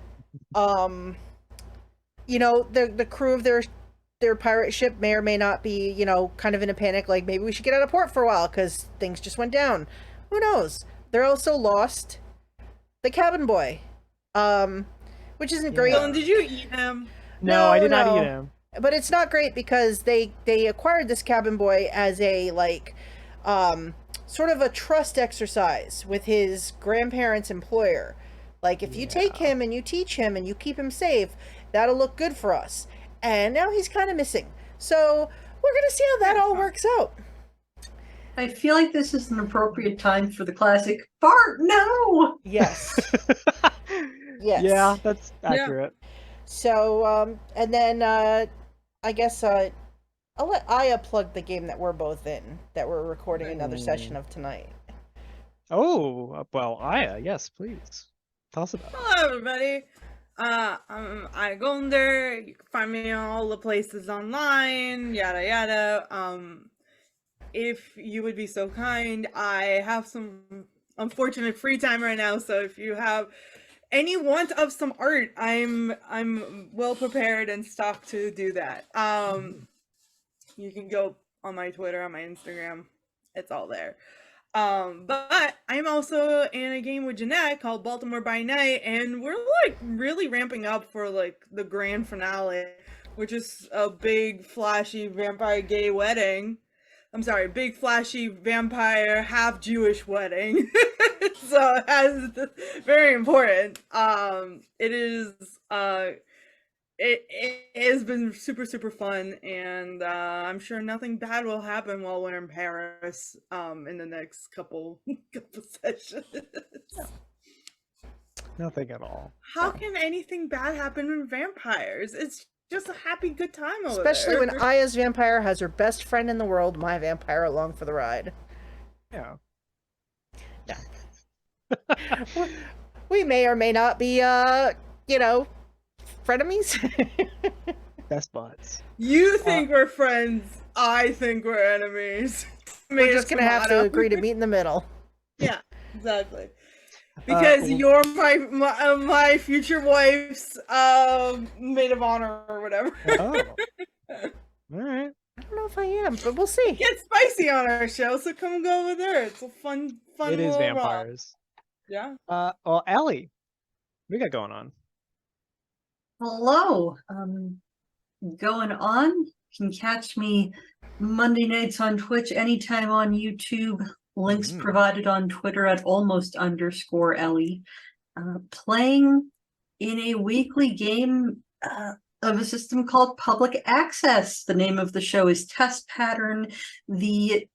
Speaker 2: the crew of their pirate ship may or may not be, kind of in a panic, like maybe we should get out of port for a while because things just went down. Who knows? They're also lost the cabin boy, which isn't great.
Speaker 3: Dylan, did you eat him?
Speaker 1: No, I did not
Speaker 2: no.
Speaker 1: eat him.
Speaker 2: But it's not great because they acquired this cabin boy as a sort of a trust exercise with his grandparents' employer. Like, if you take him and you teach him and you keep him safe, that'll look good for us. And now he's kind of missing. So we're gonna see how that all works out.
Speaker 4: I feel like this is an appropriate time for the classic Bart. No.
Speaker 2: Yes. Yes.
Speaker 1: Yeah, that's
Speaker 3: Yeah.
Speaker 1: accurate.
Speaker 2: So, and then I guess I'll let Aya plug the game that we're both in, that we're recording another session of tonight.
Speaker 1: Oh, well, Aya, yes, please. Tell us about it.
Speaker 3: Hello, everybody. I'm Aya Golder. You can find me on all the places online, yada yada. If you would be so kind, I have some unfortunate free time right now, so if you have any want of some art, I'm well prepared and stocked to do that. You can go on my Twitter, on my Instagram. It's all there. But I'm also in a game with Jeanette called Baltimore by Night, and we're like really ramping up for like the grand finale, which is a big flashy vampire gay wedding. I'm sorry, big flashy vampire half Jewish wedding. So it's very important. It has been super fun, and I'm sure nothing bad will happen while we're in Paris in the next couple sessions.
Speaker 1: Nothing at all.
Speaker 3: How can anything bad happen with vampires? It's just a happy good time over
Speaker 2: Especially
Speaker 3: there.
Speaker 2: when Aya's vampire has her best friend in the world, my vampire, along for the ride.
Speaker 1: Yeah.
Speaker 2: We may or may not be, frenemies.
Speaker 1: Best buds.
Speaker 3: You think we're friends, I think we're enemies.
Speaker 2: We're just gonna have to agree to meet in the middle.
Speaker 3: Yeah, exactly. Because you're my future wife's maid of honor or whatever.
Speaker 1: Oh. All right.
Speaker 2: I don't know if I am, but we'll see.
Speaker 3: Get spicy on our show, so come go over there. It's a fun.
Speaker 1: It is
Speaker 3: little
Speaker 1: vampires.
Speaker 3: Yeah.
Speaker 1: Well, Ellie, we got going on.
Speaker 4: Hello. Going on. You can catch me Monday nights on Twitch, anytime on YouTube. Links provided on Twitter at almost_Ellie. Playing in a weekly game of a system called Public Access. The name of the show is Test Pattern. The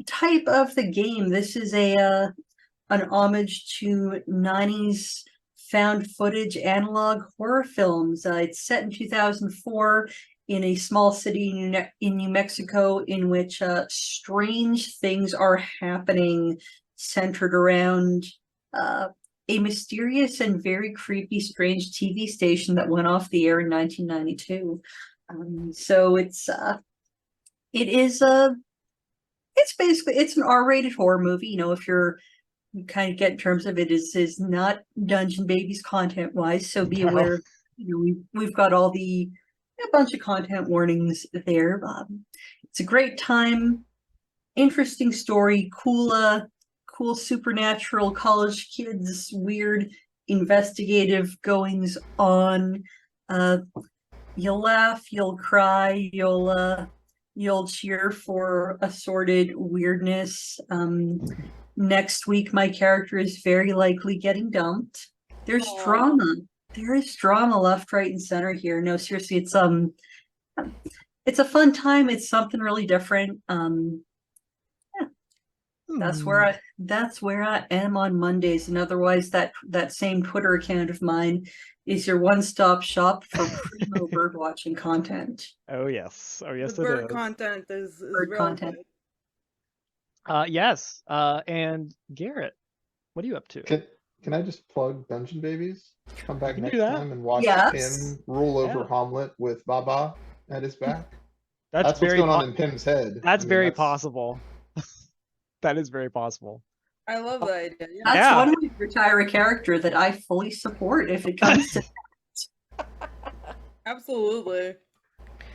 Speaker 4: type of the game, this is an homage to 90s found footage analog horror films. It's set in 2004 in a small city in New Mexico, in which strange things are happening, centered around a mysterious and very creepy, strange TV station that went off the air in 1992. So it's an R-rated horror movie. You know, if you kind of get in terms of it, is not Dungeon Babies content wise, so be aware. You know, we've got a bunch of content warnings there. It's a great time, interesting story, cool supernatural college kids, weird investigative goings on. You'll laugh, you'll cry, you'll cheer for assorted weirdness. Next week, my character is very likely getting dumped. There's drama. There is drama left, right, and center here. No, seriously, it's a fun time. It's something really different. That's where I am on Mondays, and otherwise that same Twitter account of mine is your one-stop shop for primo bird watching content.
Speaker 1: Oh yes,
Speaker 3: The bird content is
Speaker 4: Bird
Speaker 3: real
Speaker 4: content.
Speaker 3: good.
Speaker 1: Yes. And Garrett, what are you up to?
Speaker 5: Can I just plug Dungeon Babies? Come back
Speaker 1: You can
Speaker 5: next
Speaker 1: do that.
Speaker 5: time and watch
Speaker 4: Yes.
Speaker 5: Pim rule over
Speaker 1: Yeah.
Speaker 5: Hommlet with Baba at his back.
Speaker 1: That's
Speaker 5: That's what's
Speaker 1: very
Speaker 5: going on in Pim's head.
Speaker 1: That's
Speaker 5: I mean,
Speaker 1: very possible. That is very possible.
Speaker 3: I love the idea. Yeah.
Speaker 4: That's
Speaker 1: Yeah.
Speaker 4: one way to retire a character that I fully support if it comes to
Speaker 3: Absolutely.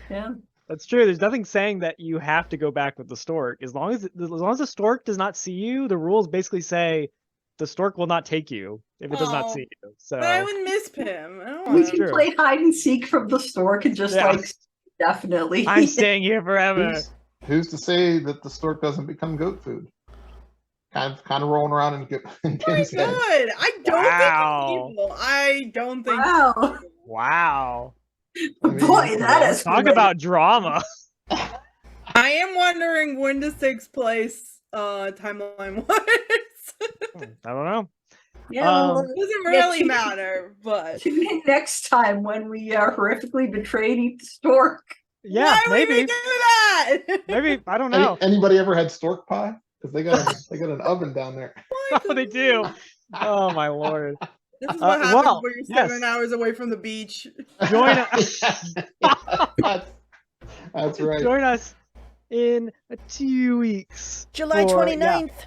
Speaker 4: yeah.
Speaker 1: That's true. There's nothing saying that you have to go back with the stork. As long as the stork does not see you, the rules basically say the stork will not take you if it does not
Speaker 3: Oh,
Speaker 1: see you. So
Speaker 3: But I would miss Pim. I don't
Speaker 4: We
Speaker 3: want
Speaker 1: That's
Speaker 4: can
Speaker 1: true.
Speaker 4: play hide and seek from the stork and just
Speaker 1: Yeah.
Speaker 4: definitely.
Speaker 1: I'm staying here forever.
Speaker 5: Who's to say that the stork doesn't become goat food? Kind of rolling around in
Speaker 3: Oh my
Speaker 5: Pim's head.
Speaker 3: god! I don't
Speaker 1: Wow.
Speaker 3: think it's evil. I don't think.
Speaker 4: Wow.
Speaker 1: Wow.
Speaker 5: I mean,
Speaker 4: Boy, that is
Speaker 1: Talk about drama.
Speaker 3: I am wondering when this takes place, timeline wise.
Speaker 1: I don't know.
Speaker 4: Yeah, well,
Speaker 1: Um,
Speaker 3: Doesn't
Speaker 4: Yeah,
Speaker 3: really
Speaker 4: tune-
Speaker 3: matter, but
Speaker 4: tune in next time when we horrifically betrayed Stork.
Speaker 1: Yeah,
Speaker 3: why would
Speaker 1: maybe.
Speaker 3: we do that?
Speaker 1: Maybe I don't know.
Speaker 5: Anybody ever had stork pie? Because they got an oven down there.
Speaker 1: Oh, they do. Oh my lord.
Speaker 3: This is what happens
Speaker 1: well,
Speaker 3: when you're
Speaker 1: yes.
Speaker 3: 7 hours away from the beach.
Speaker 1: Join us.
Speaker 5: That's right.
Speaker 1: Join us in 2 weeks.
Speaker 2: July
Speaker 1: for-
Speaker 2: 29th.
Speaker 1: yeah,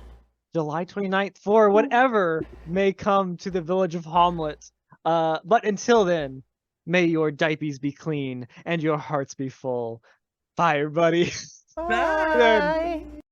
Speaker 1: July 29th for whatever may come to the village of Hommlet. But until then, may your diapers be clean and your hearts be full. Bye, everybody.
Speaker 2: Bye.